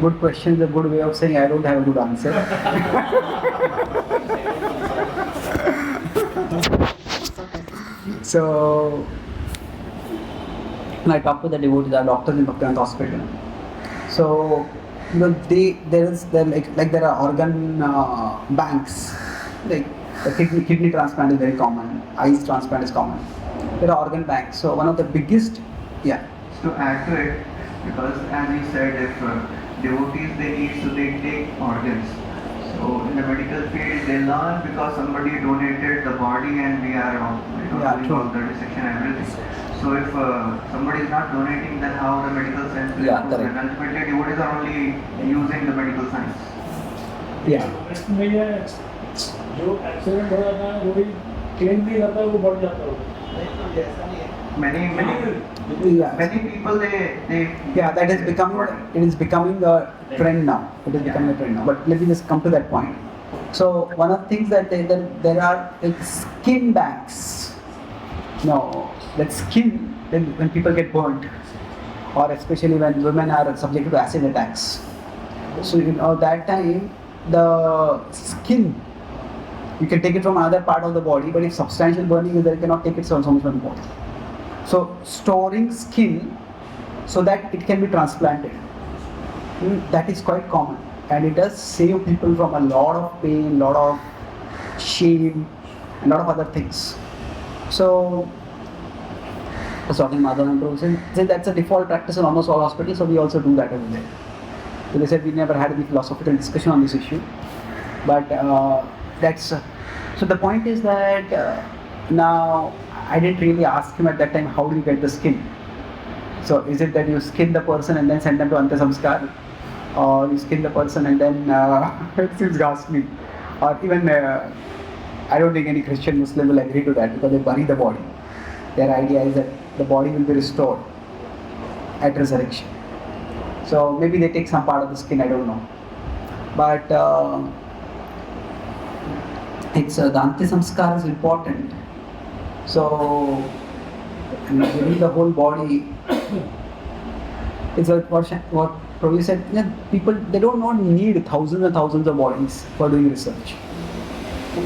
Good question is a good way of saying I don't have a good answer. So, when I talk to the devotees, our doctors in Bhakti hospital. So, there are organ banks. Like the kidney transplant is very common. Eyes transplant is common. There are organ banks. So one of the biggest, yeah. To add to it, because as you said, if devotees they need, so they take organs. So in the medical field, they learn because somebody donated the body and we are doing all the dissection and everything. So if somebody is not donating, then how the medical science will improve? And ultimately, devotees are only using the medical science. Yeah. में ये जो accident हो जाता है वो भी claim भी करता है वो बढ़ जाता है Many people they yeah, that is becoming a trend now. It is becoming a trend now. But let me just come to that point. So one of the things that there are like skin banks. No, that skin when people get burnt, or especially when women are subjected to acid attacks. So that time the skin you can take it from another part of the body, but if substantial burning is there, you cannot take it so much from the body. So storing skin so that it can be transplanted, that is quite common, and it does save people from a lot of pain, lot of shame, a lot of other things. So I was talking to Madhavan Prabhu, said that's a default practice in almost all hospitals, so we also do that over there. So they said we never had any philosophical discussion on this issue, but that's so the point is that now I didn't really ask him at that time how do you get the skin. So is it that you skin the person and then send them to Anta Samskar, or you skin the person and then it seems ghastly, or even I don't think any Christian Muslim will agree to that because they bury the body. Their idea is that the body will be restored at resurrection. So maybe they take some part of the skin, I don't know. But it's the Antya Samskar is important. So within the whole body, it's what Prabhu said, people, they don't need thousands and thousands of bodies for doing research.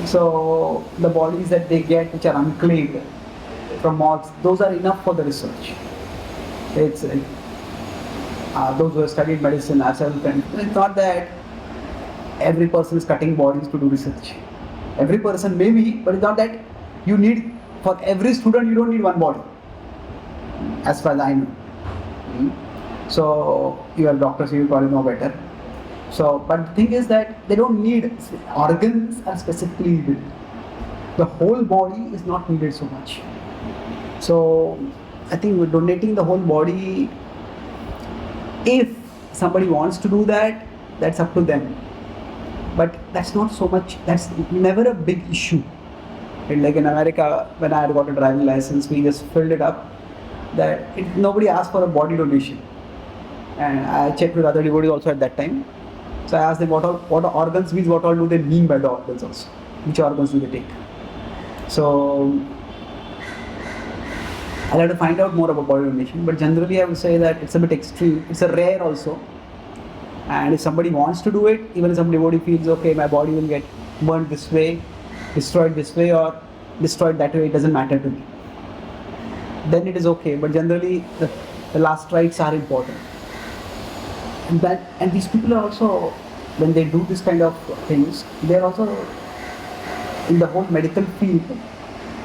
So the bodies that they get which are unclaimed from morgues, those are enough for the research. It's those who have studied medicine ourselves, and it's not that every person is cutting bodies to do research. Every person may be, but it's not that you need, for every student you don't need one body, as far as I know. So you are doctors, so you probably know better. So, but the thing is that they don't need, organs are specifically needed. The whole body is not needed so much. So I think we're donating the whole body. If somebody wants to do that, that's up to them. But that's not so much, that's never a big issue. And like in America, when I had got a driving license, we just filled it up. Nobody asked for a body donation. And I checked with other devotees also at that time. So I asked them what organs means, what all do they mean by the organs also? Which organs do they take? So I'll have to find out more about body donation, but generally I would say that it's a bit extreme. It's a rare also. And if somebody wants to do it, even if some devotee feels, okay, my body will get burnt this way, destroyed this way, or destroyed that way, it doesn't matter to me, then it is okay. But generally the last rites are important. And these people are also, when they do this kind of things, they are also, in the whole medical field,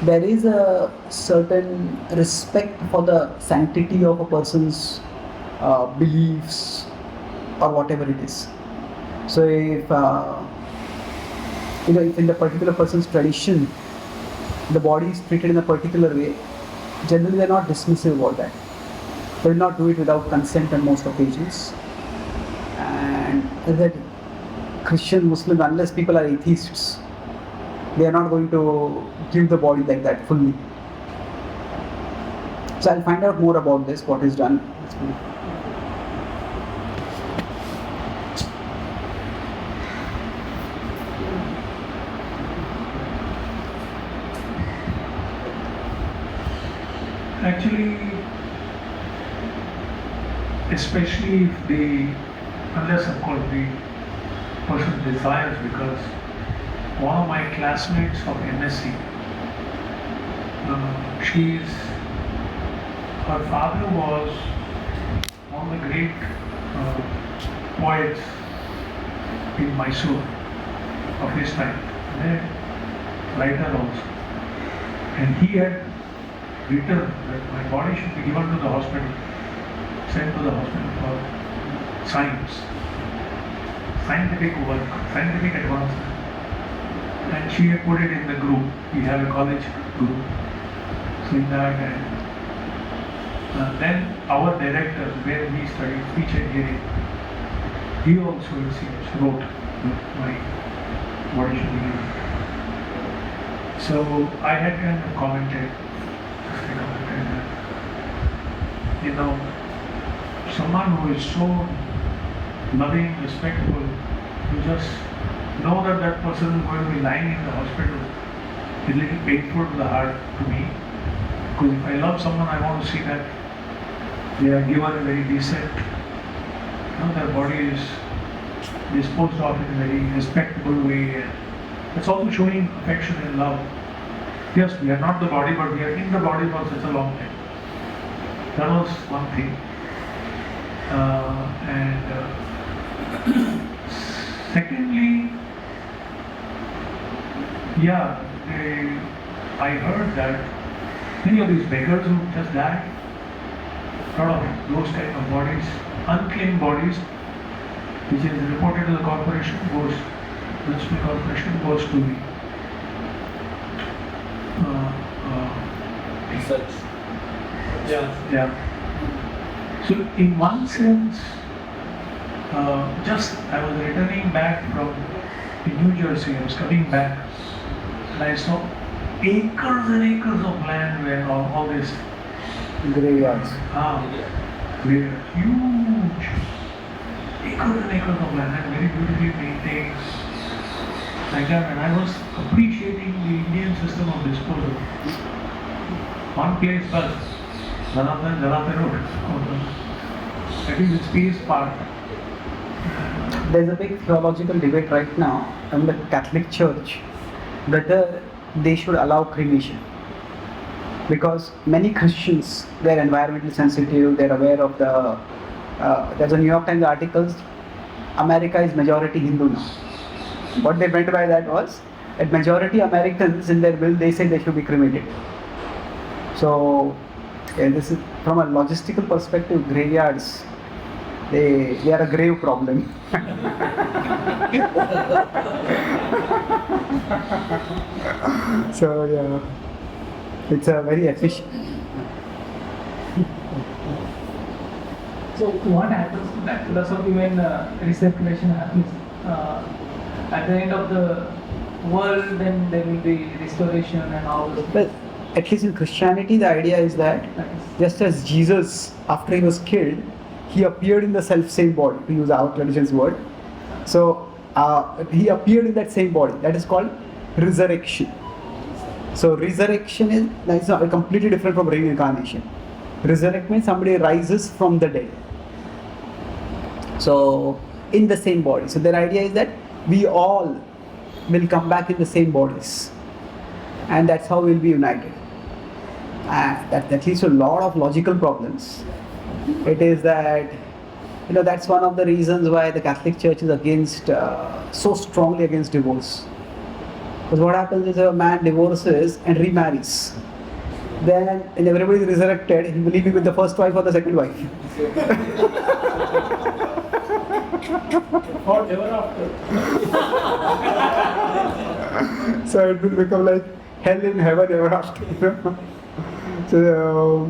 there is a certain respect for the sanctity of a person's beliefs or whatever it is. So if if in the particular person's tradition the body is treated in a particular way, generally they are not dismissive about that. They will not do it without consent on most occasions. And that Christian, Muslim, unless people are atheists, they are not going to give the body like that fully. So I'll find out more about this, what is done. Actually, especially if unless of course the person desires, because one of my classmates of MSc, her father was one of the great poets in Mysore of his time, and a writer also. And he had written that my body should be given to the hospital, sent to the hospital for scientific work, scientific advancement. And she had put it in the group. We have a college group. So in that, and then our director, where we studied speech and hearing, he also wrote that my body should be given. So I had kind of commented that, you know, someone who is so loving, respectful, you just know that that person is going to be lying in the hospital. It's a little painful to the heart to me, because if I love someone, I want to see that they are given a very decent, their body is disposed of in a very respectable way. It's also showing affection and love. Yes, we are not the body, but we are in the body for such a long time. That was one thing. Secondly, I heard that many of these beggars who just died, a lot of those kind of bodies, unclaimed bodies, which is reported to the corporation, municipal corporation, goes to the Research. Yeah. So in one sense, just I was returning back from New Jersey. I was coming back, and I saw acres and acres of land where all this Graveyards. Huge acres and acres of land, and very beautifully maintained. Like that, and I was appreciating the Indian system of disposal. One place first, Jalate Road, that is the space part. There's a big theological debate right now in the Catholic Church whether they should allow cremation. Because many Christians, they're environmentally sensitive, they're aware of there's a New York Times articles, America is majority Hindu now. What they meant by that was that majority Americans in their will, they say they should be cremated. So this is from a logistical perspective, graveyards, they are a grave problem. So yeah, it's a very efficient. So what happens to that philosophy when recirculation happens? At the end of the world, then there will be restoration and all those things. Well, at least in Christianity, the idea is that just as Jesus, after he was killed, he appeared in the self-same body, to use our religion's word. So he appeared in that same body. That is called resurrection. So resurrection is completely different from reincarnation. Resurrect means somebody rises from the dead. So in the same body. So their idea is that we all will come back in the same bodies, and that's how we'll be united. That leads to a lot of logical problems. It is that, that's one of the reasons why the Catholic Church is against, so strongly against divorce. Because what happens is a man divorces and remarries. Then when everybody is resurrected, he will be with the first wife or the second wife. Or ever after. So it will become like hell in heaven ever after. So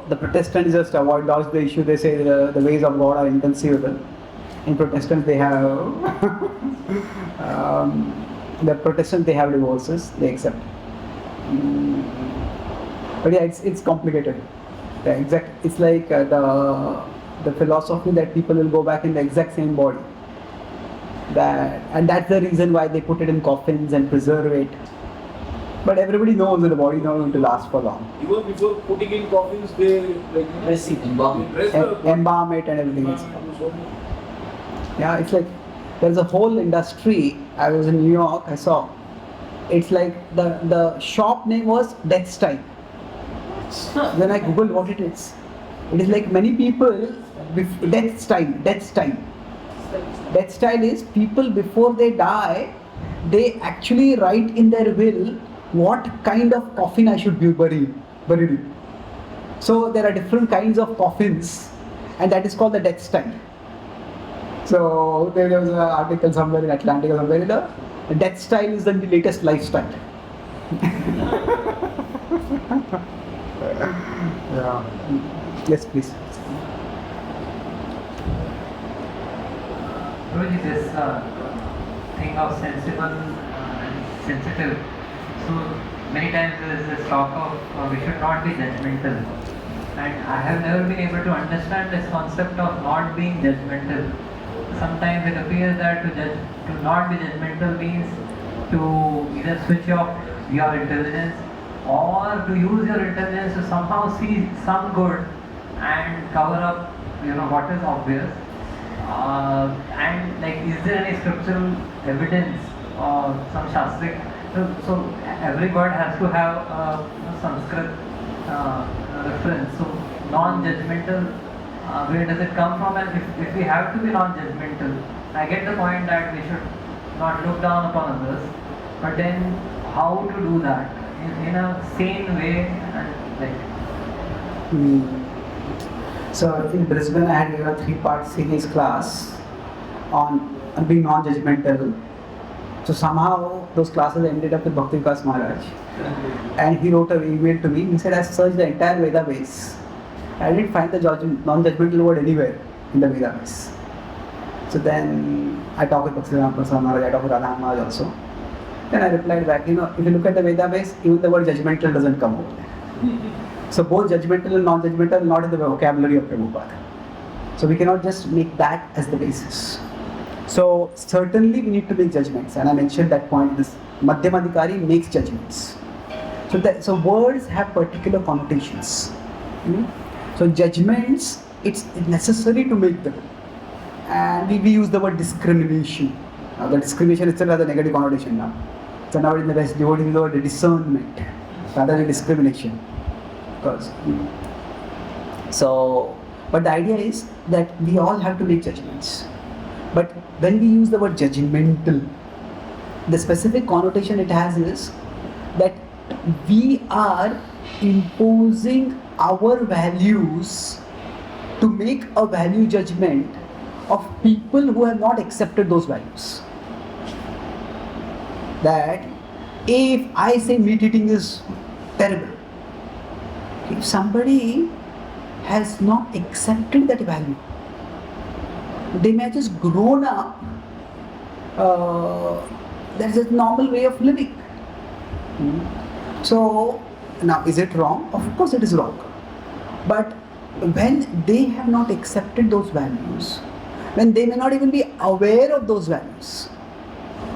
the Protestants just dodge the issue. They say the ways of God are inconceivable. In Protestants they have they have divorces. They accept. But yeah, it's complicated. It's like the philosophy that people will go back in the exact same body. And that's the reason why they put it in coffins and preserve it. But everybody knows that the body is not going to last for long. Even before putting in coffins, they Dress it, embalm it. Embalm it and everything else. Yeah, it's like there's a whole industry. I was in New York, I saw. It's like the shop name was Death Style. Then I googled what it is. It is like many people, Death Style. Death Style is people before they die, they actually write in their will what kind of coffin I should be buried in. So there are different kinds of coffins, and that is called the Death Style. So there was an article somewhere in Atlantic or somewhere, the Death Style is the latest lifestyle. Yeah. Yes, please. Really, this thing of sensible and sensitive. So many times there is this talk of we should not be judgmental, and I have never been able to understand this concept of not being judgmental. Sometimes it appears that to not be judgmental means to either switch off your intelligence or to use your intelligence to somehow see some good and cover up, what is obvious. And like, is there any scriptural evidence or some shastric? So every god has to have Sanskrit reference. So non-judgmental, where does it come from? And if we have to be non-judgmental, I get the point that we should not look down upon others, but then how to do that in a sane way and like. So in Brisbane, I had a 3-part series class on being non-judgmental. So somehow those classes ended up with Bhakti Maharaj, and he wrote an email to me. He said, I searched the entire Veda base. I didn't find the non-judgmental word anywhere in the Veda base. So then I talked with Bhakti Maharaj, I talked with Radha Maharaj also. Then I replied back, if you look at the Veda base, even the word judgmental doesn't come over there. So both judgmental and non-judgmental are not in the vocabulary of Prabhupada. So we cannot just make that as the basis. So certainly we need to make judgments, and I mentioned that point. This Madhyamadhikari makes judgments. So words have particular connotations. So judgments, it's necessary to make them. And we use the word discrimination. Now the discrimination itself has a negative connotation now. So now in the West, devotees use the word discernment rather than discrimination. But the idea is that we all have to make judgments. But when we use the word judgmental, the specific connotation it has is that we are imposing our values to make a value judgment of people who have not accepted those values. That if I say meat eating is terrible, if somebody has not accepted that value, they may have just grown up, that's a normal way of living. So now, is it wrong? Of course it is wrong. But when they have not accepted those values, when they may not even be aware of those values,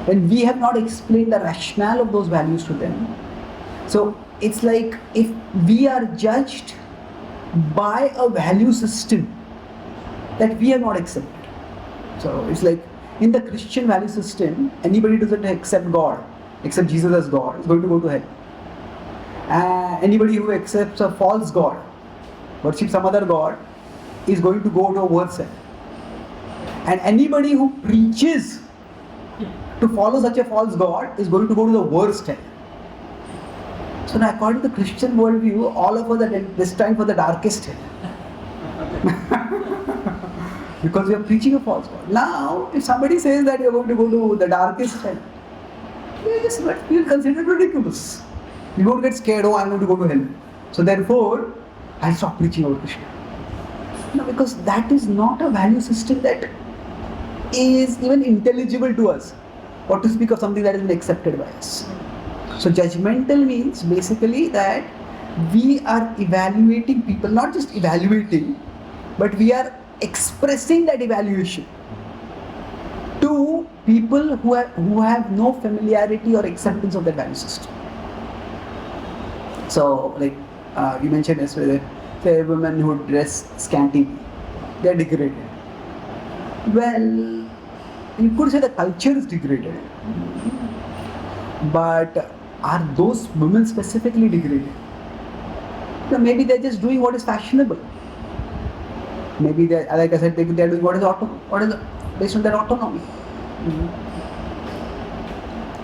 when we have not explained the rationale of those values to them, so it's like if we are judged by a value system that we have not accepted. So it's like in the Christian value system, anybody who doesn't accept God, accept Jesus as God, is going to go to hell. Anybody who accepts a false God, worships some other God, is going to go to a worse hell. And anybody who preaches to follow such a false God is going to go to the worst hell. So now, according to the Christian worldview, all of us are destined for the darkest hell. Because we are preaching a false God. Now, if somebody says that you are going to go to the darkest hell, we will consider it ridiculous. We won't get scared, I am going to go to hell. So therefore, I'll stop preaching about Krishna. No, because that is not a value system that is even intelligible to us. Or to speak of something that has been accepted by us. So judgmental means basically that we are evaluating people, not just evaluating, but we are expressing that evaluation to people who have no familiarity or acceptance of that value system. So, like you mentioned yesterday, say women who dress scantily, they are degraded. Well, you could say the culture is degraded, but are those women specifically degraded? No, maybe they're just doing what is fashionable. Maybe they, like I said, they're doing what is based on their autonomy.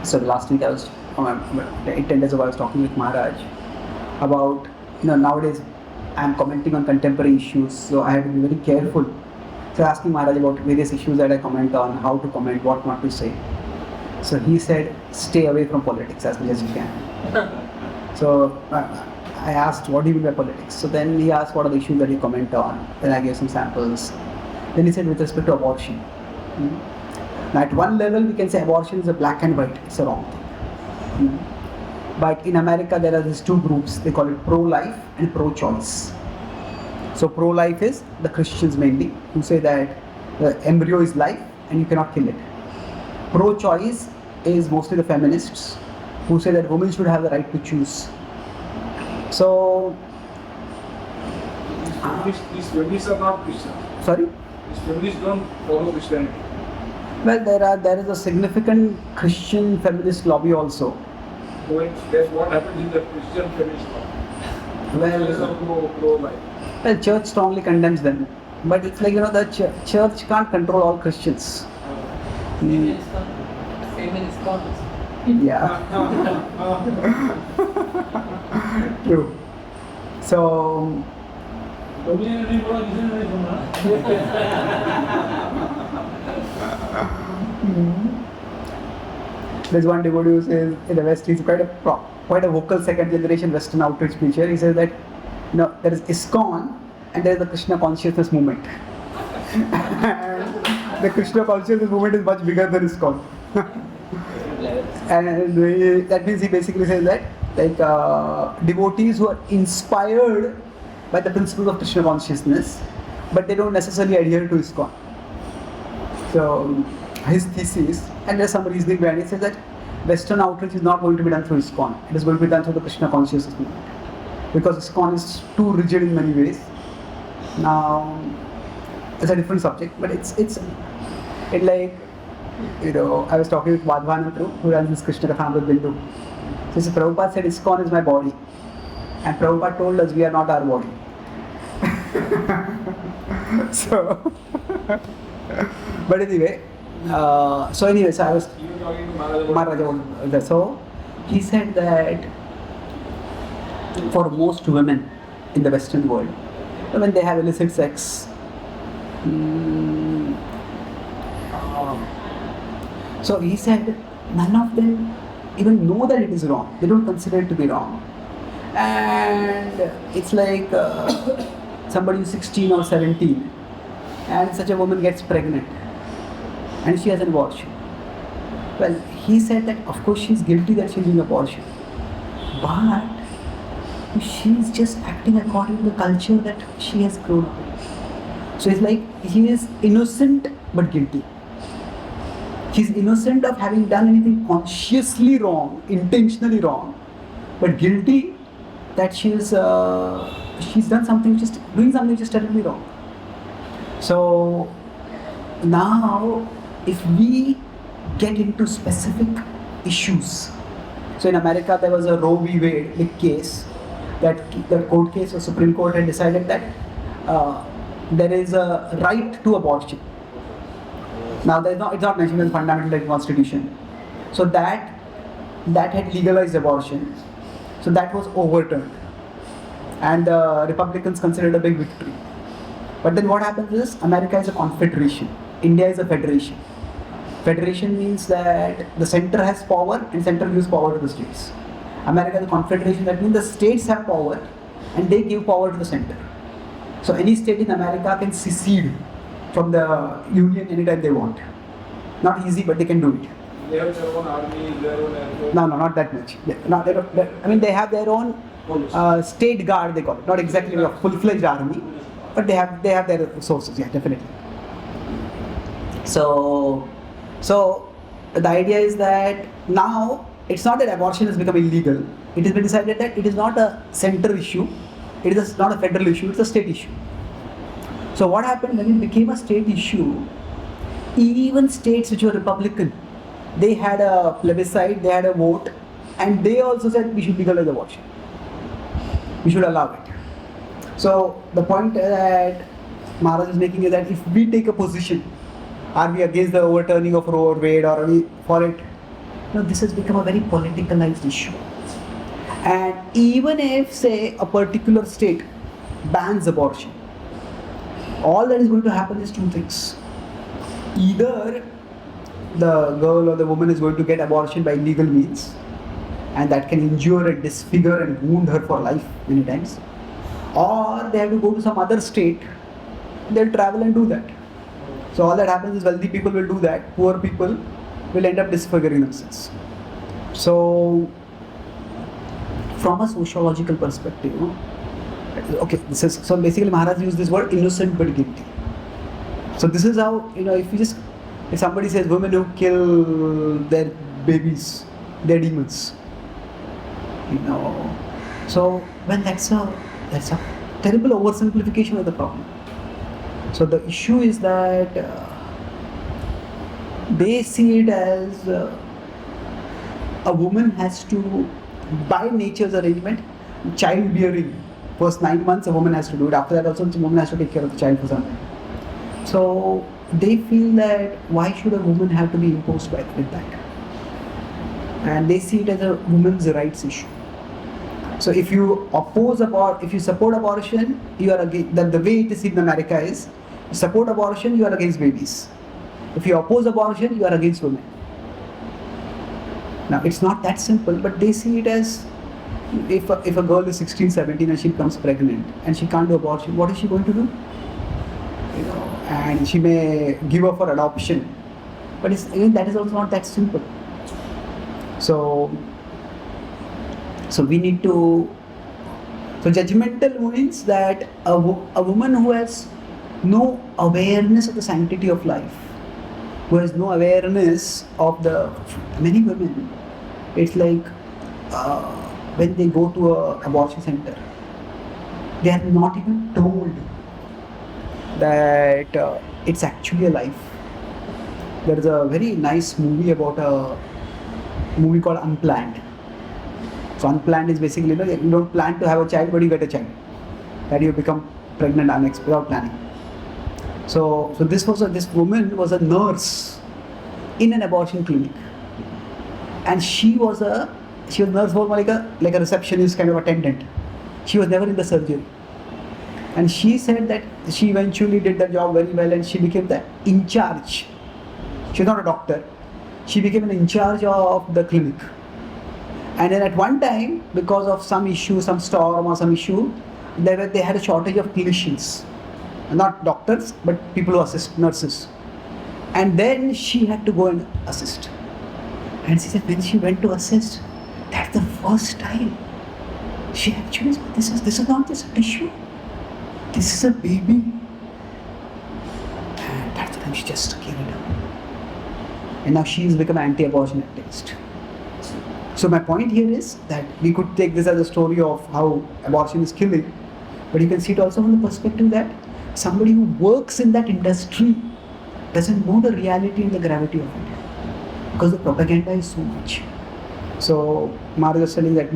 So last week I was 10 days ago I was talking with Maharaj about, nowadays I'm commenting on contemporary issues, so I have to be very careful. So asking Maharaj about various issues that I comment on, how to comment, what not to say. So he said, stay away from politics as much as you can. So I asked, what do you mean by politics? So then he asked, what are the issues that you comment on? Then I gave some samples. Then he said, with respect to abortion. Now at one level we can say abortion is a black and white, it's a wrong thing. But in America there are these two groups, they call it pro-life and pro-choice. So pro-life is the Christians mainly, who say that the embryo is life and you cannot kill it. Pro-choice is mostly the feminists, who say that women should have the right to choose. So these feminists are not Christians. sorry? These feminists don't follow Christianity. Well, there is a significant Christian feminist lobby also. So that's what happens in the Christian feminist lobby. Feminists are pro-life. Well, church strongly condemns them, but it's like, the church can't control all Christians. Feminist causes. Yeah. True. So there's one devotee who says in the West he's quite a vocal second generation Western outreach preacher. He says that there is ISKCON and there is the Krishna consciousness movement. And the Krishna consciousness movement is much bigger than ISKCON. And that means he basically says that devotees who are inspired by the principles of Krishna consciousness, but they don't necessarily adhere to ISKCON. So his thesis, and there's some reasoning behind it, says that Western outreach is not going to be done through ISKCON. It is going to be done through the Krishna consciousness movement, because ISKCON is too rigid in many ways. Now it's a different subject, but it's like, I was talking with Madhvan who runs this Krishna Kathamrut Bindu. So Prabhupada said ISKCON is my body, and Prabhupada told us we are not our body. So but anyway, so I was Maharaja. So he said that for most women in the Western world, when they have illicit sex, so he said none of them even know that it is wrong. They don't consider it to be wrong. And it's like somebody who's 16 or 17 and such a woman gets pregnant and she has an abortion. Well, he said that of course she's guilty that she's doing abortion, but she's just acting according to the culture that she has grown up in. So it's like he is innocent but guilty. She's innocent of having done anything consciously wrong, intentionally wrong, but guilty that she's done something, just doing something just terribly wrong. So now, if we get into specific issues, so in America there was a Roe v. Wade big case, that court case, the Supreme Court had decided that there is a right to abortion. Now it's not mentioned in the fundamental constitution. So that had legalized abortion. So that was overturned, and the Republicans considered a big victory. But then what happens is, America is a confederation, India is a federation. Federation means that the center has power and center gives power to the states. America is a confederation, that means the states have power and they give power to the center. So any state in America can secede from the union anytime they want. Not easy, but they can do it. They have their own army, their own air force. No, not that much. They have their own state guard, they call it. Not exactly a full-fledged army, but they have their resources. Yeah, definitely. So the idea is that now it's not that abortion has become illegal. It has been decided that it is not a central issue. It is not a federal issue. It's a state issue. So what happened when it became a state issue? Even states which were Republican, they had a plebiscite, they had a vote, and they also said we should legalize abortion. We should allow it. So the point that Maharaj is making is that if we take a position, are we against the overturning of Roe or Wade, or are we for it? No, this has become a very politicalized issue. And even if, say, a particular state bans abortion, all that is going to happen is two things. Either the girl or the woman is going to get abortion by illegal means, and that can injure and disfigure and wound her for life many times, or they have to go to some other state, they'll travel and do that. So all that happens is wealthy people will do that, poor people will end up disfiguring themselves. So from a sociological perspective, okay, this is, so basically Maharaj used this word innocent but guilty. So this is how, if somebody says women who kill their babies, they're demons. So when that's a terrible oversimplification of the problem. So the issue is that they see it as a woman has to, by nature's arrangement, childbearing. First 9 months a woman has to do it. After that also the woman has to take care of the child for some time. So they feel that why should a woman have to be imposed with that? And they see it as a woman's rights issue. So if you if you support abortion, you are against, the way it is in America is, you support abortion, you are against babies. If you oppose abortion, you are against women. Now it's not that simple, but they see it as, if a girl is 16, 17 and she becomes pregnant and she can't do abortion, what is she going to do? And she may give her for adoption, but that is also not that simple. So we need to. So judgmental means that a woman who has no awareness of the sanctity of life, who has no awareness of the many women, it's like when they go to an abortion center, they are not even told that it's actually a life. There is a very nice movie about a movie called Unplanned. So unplanned is basically, you don't plan to have a child, but you get a child. That you become pregnant without planning. So this woman was a nurse in an abortion clinic, and she was a nurse for like a receptionist kind of attendant. She was never in the surgery, and she said that she eventually did the job very well, and she became the in charge. She was not a doctor. She became an in charge of the clinic. And then at one time, because of some issue, some storm or some issue, they had a shortage of clinicians. Not doctors, but people who assist, nurses. And then she had to go and assist. And she said when she went to assist, that's the first time she actually said, this is not just a tissue. This is a baby. And that's the time she just gave it up. And now she has become an anti-abortion activist. So my point here is that we could take this as a story of how abortion is killing, but you can see it also from the perspective that somebody who works in that industry doesn't know the reality and the gravity of it, because the propaganda is so much. So Maharaj was telling that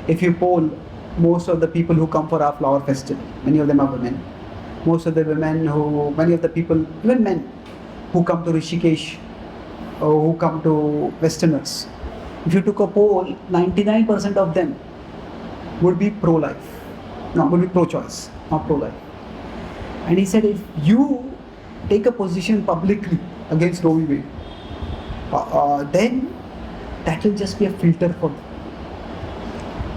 if you poll most of the people who come for our flower festival, many of them are women. Most of the many of the people, even men, who come to Rishikesh or who come to Westerners, if you took a poll, 99% of them would be pro-life. No, would be pro-choice, not pro-life. And he said, if you take a position publicly against Roe v. Wade, then that will just be a filter for them.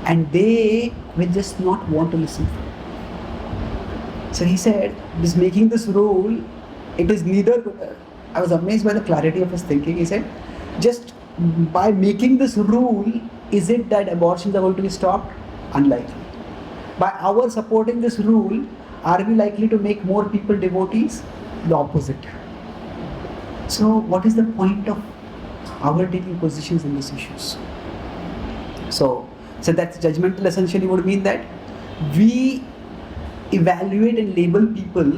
And they will just not want to listen. So he said, making this rule, it is neither. I was amazed by the clarity of his thinking. He said, just by making this rule, is it that abortions are going to be stopped? Unlikely. By our supporting this rule, are we likely to make more people devotees? The opposite. So what is the point of our taking positions in these issues? So that's judgmental essentially would mean that we evaluate and label people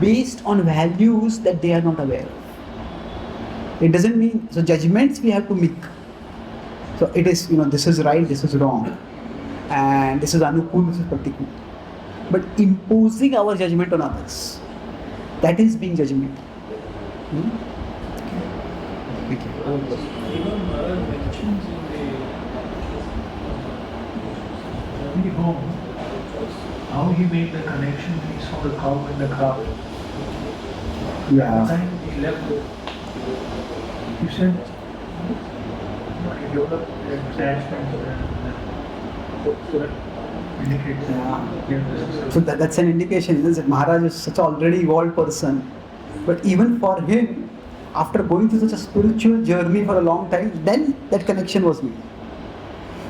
based on values that they are not aware of. It doesn't mean, so judgments we have to make. So it is, this is right, this is wrong, and this is anukul, this is pratikul. But imposing our judgment on others, that is being judgmental. Thank you. Even Maharaj mentions in Journey home, how he made the connection when he saw the cow in the crowd. At the time he left, he said, he developed attachment so that indicates So that's an indication, isn't it? Maharaj is such an already evolved person, but even for him, after going through such a spiritual journey for a long time, then that connection was made.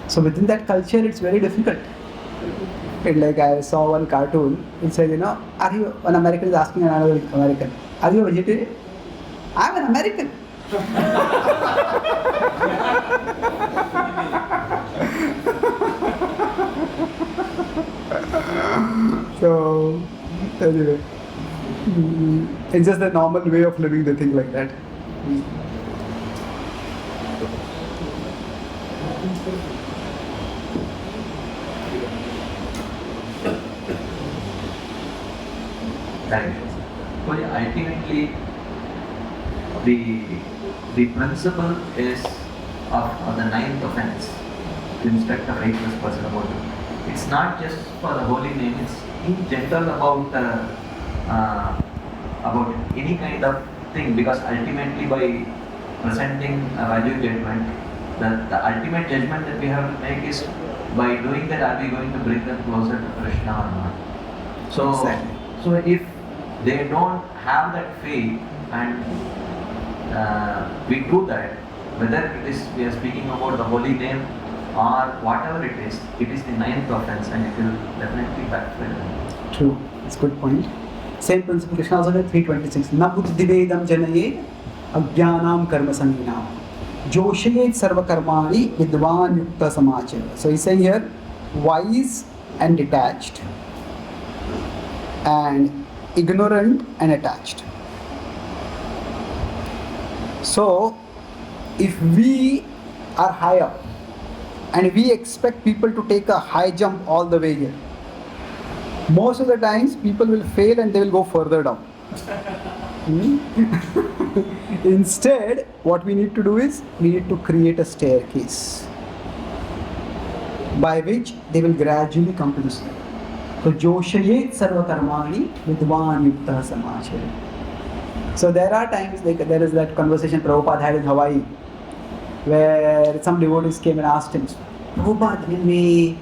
So within that culture, it's very difficult. And like I saw one cartoon, it says, are you, an American is asking another American, are you a vegetarian? I'm an American. So, anyway, it's just the normal way of living the thing like that. Correct. Well, ultimately, the principle is of the ninth offense to instruct a righteous person about it. It's not just for the holy name, it's in general about any kind of thing, because ultimately by presenting a value judgment, the ultimate judgment that we have to make is, by doing that, are we going to bring them closer to Krishna or not? So, Exactly. so if they don't have that faith, and we do that, whether it is we are speaking about the holy name or whatever it is the ninth offense, and it will definitely backfire. True, it's a good point. Same principle, Krishna also said 326. Na buddhivedam janaye ajnanam karma sanginam joshayet sarva karmani vidvan yukta samachara. So he's saying here, wise and detached, and ignorant and attached. So if we are high up and we expect people to take a high jump all the way here, most of the times people will fail and they will go further down. Instead, what we need to do is, we need to create a staircase by which they will gradually come to this level. So, Joshayet sarva karmani vidvan yukta samachare. So there are times, like there is that conversation Prabhupada had in Hawaii, where some devotees came and asked him, Prabhupada, when we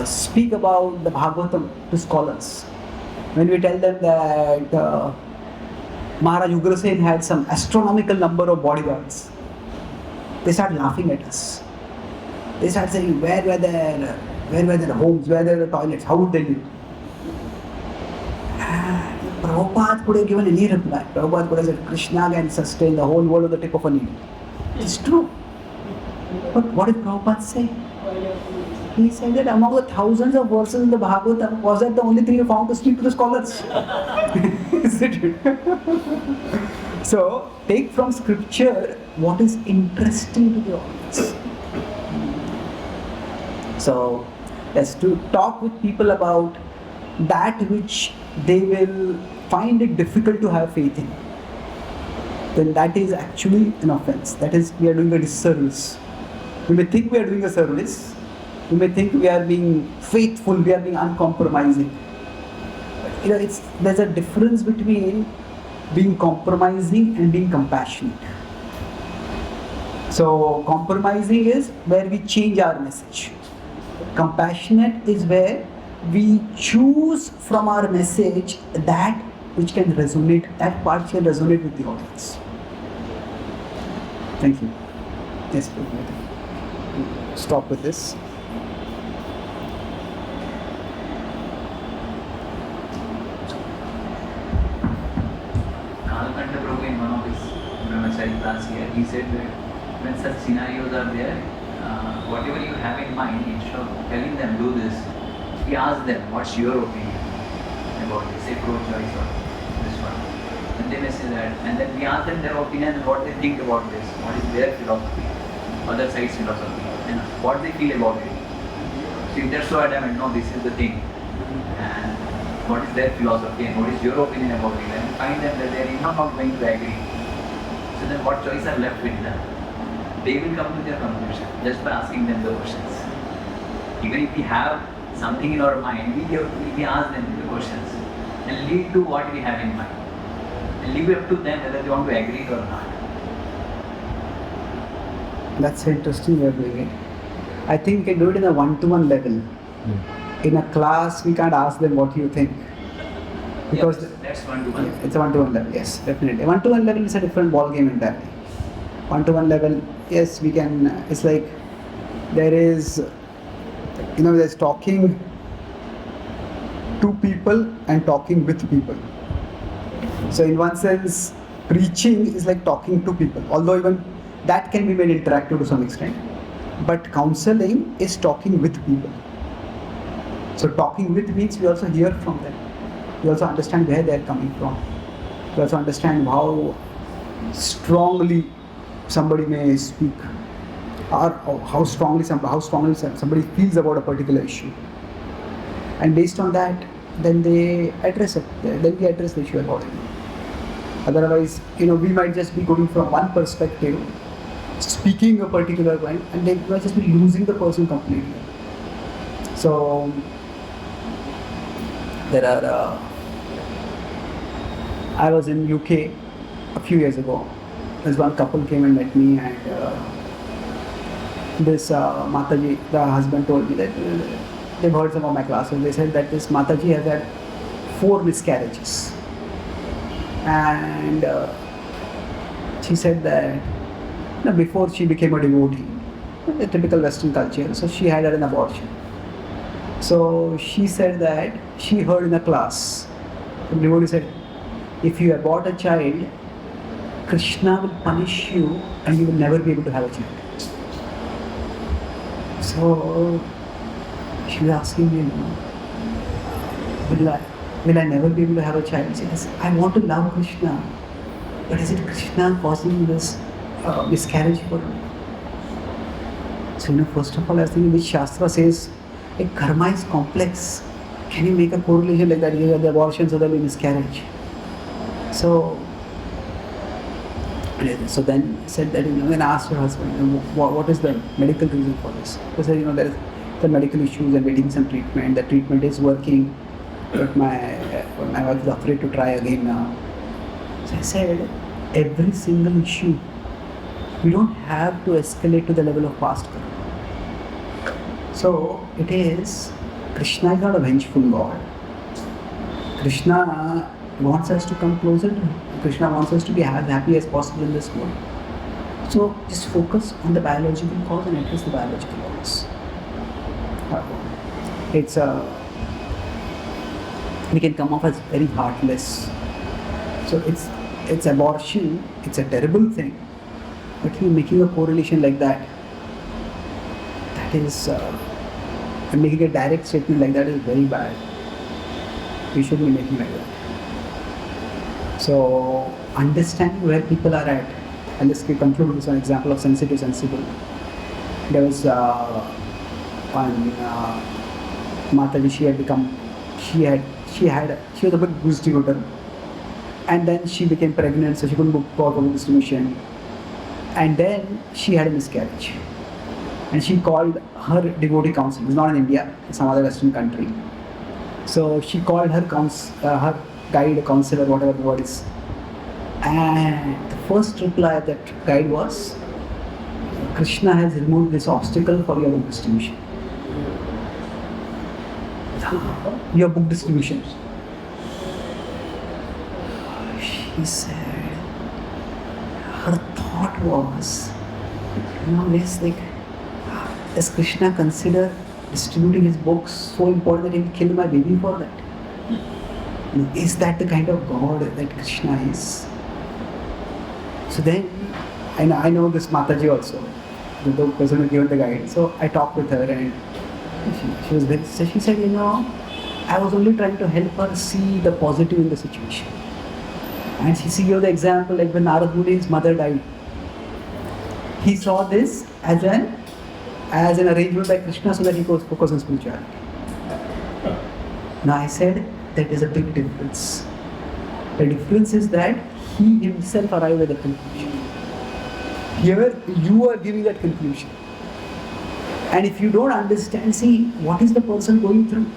speak about the Bhagavatam to scholars, when we tell them that Maharaj Ugrasen had some astronomical number of bodyguards, they start laughing at us. They start saying, where were their homes, where were their toilets, how would they live? Prabhupada could have given any reply. Prabhupada could have said, Krishna can sustain the whole world with the tip of a needle. It's true. But what did Prabhupada say? He said that among the thousands of verses in the Bhagavatam, was that the only thing you found to speak to the scholars? Isn't it? So, take from scripture what is interesting to the audience. So, let's talk with people about that which they will find it difficult to have faith in. Then that is actually an offense. That is, we are doing a disservice. We may think we are doing a service. We may think we are being faithful, we are being uncompromising. But, there's a difference between being compromising and being compassionate. So compromising is where we change our message. Compassionate is where we choose from our message that which can resonate, that part can resonate with the audience. Thank you. Yes, stop with this. Sai class here, he said that when such scenarios are there, whatever you have in mind, instead of telling them do this, we ask them, what's your opinion about this, say pro-choice or this one. And they may say that, and then we ask them their opinion and what they think about this, what is their philosophy, other side's philosophy, and what they feel about it. So if they're so adamant, no, this is the thing, and what is their philosophy and what is your opinion about it, and find them that they are not going to agree. So then what choice are left with them? They will come to their conclusion just by asking them the questions. Even if we have something in our mind, we ask them the questions and lead to what we have in mind. And leave it up to them whether they want to agree or not. That's an interesting way of doing it. I think we can do it in a one-to-one level. In a class, we can't ask them what you think. Because that's one-to-one. Yeah, it's a one-to-one level, yes, definitely. One-to-one level is a different ball game entirely. One-to-one level, yes, we can, it's like there is, there's talking to people and talking with people. So in one sense, preaching is like talking to people, although even that can be made interactive to some extent. But counseling is talking with people. So talking with means we also hear from them. We also understand where they are coming from. We also understand how strongly somebody may speak, or how strongly somebody feels about a particular issue. And based on that, then they address it. Then we address the issue about it. Otherwise, we might just be going from one perspective, speaking a particular point, and then we might just be losing the person completely. So there are. I was in UK a few years ago. This one couple came and met me, and this Mataji, the husband, told me that they've heard some of my classes. They said that this Mataji has had 4 miscarriages, and she said that before she became a devotee, the typical Western culture, so she had an abortion. So she said that she heard in a class, the devotee said, if you abort a child, Krishna will punish you and you will never be able to have a child. So she was asking me, will I never be able to have a child? She says, I want to love Krishna, but is it Krishna causing this miscarriage for me? So first of all I was thinking, which Shastra says karma is complex. Can you make a correlation like that? You have the abortion, so there will be miscarriage. So then I said that, then I asked her husband, what is the medical reason for this? He said, there is the medical issues and getting some treatment. The treatment is working, but my wife is afraid to try again now. So I said, every single issue, we don't have to escalate to the level of past karma. So it is, Krishna is not a vengeful God. Krishna wants us to come closer to him. Krishna wants us to be as happy as possible in this world. So just focus on the biological cause and address the biological cause. We can come off as very heartless. So it's abortion, it's a terrible thing. But making a correlation like that is, and making a direct statement like that is very bad. We shouldn't be making like that. So understanding where people are at, and let's conclude with this one example of sensitive. There was one Mataji, she was a big books distributor, and then she became pregnant, so she couldn't go for distribution, and then she had a miscarriage, and she called her devotee counsel. It's not in India, it's some other Western country. So she called her her guide, counselor, whatever the word is, and the first reply of that guide was, Krishna has removed this obstacle for your book distribution. Your book distribution. She said, her thought was, it's like, does Krishna consider distributing his books so important that he will kill my baby for that? Is that the kind of God that Krishna is? So then I know this Mataji also, the person who gave the guide. So I talked with her and she was very, so she said, I was only trying to help her see the positive in the situation. And she gave the example like when Narad Muni's mother died. He saw this as an arrangement by Krishna so that he could focus on spirituality. Now I said that is a big difference. The difference is that he himself arrived at the conclusion. Here you are giving that conclusion. And if you don't understand, see what is the person going through.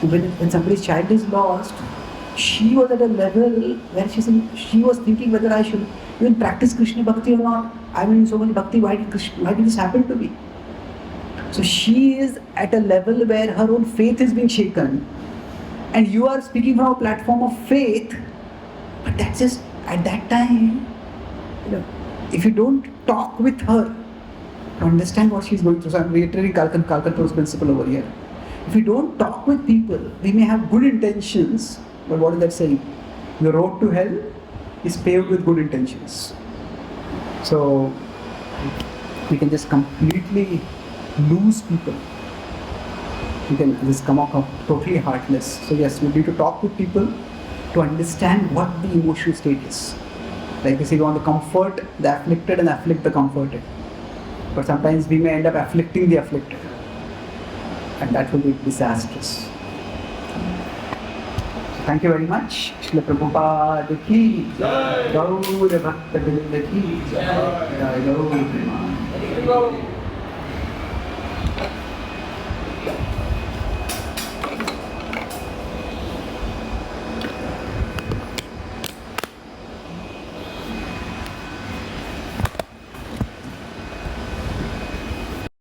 When somebody's child is lost, she was at a level where she was thinking whether I should even practice Krishna Bhakti or not. I'm in so much Bhakti, why did this happen to me? So she is at a level where her own faith is being shaken. And you are speaking from a platform of faith, but that's just, at that time, if you don't talk with her to understand what she's going through. So I'm reiterating Kalkan's principle over here. If you don't talk with people, we may have good intentions, but what is that saying? The road to hell is paved with good intentions. So we can just completely lose people. We can just come out totally heartless. So yes, we need to talk with people to understand what the emotional state is. Like we say, we want to comfort the afflicted and afflict the comforted. But sometimes we may end up afflicting the afflicted. And that will be disastrous. Thank you very much. Srila Prabhupada ki jai. Gaur Bhakta Vrinda ki jai. Gaur Prema.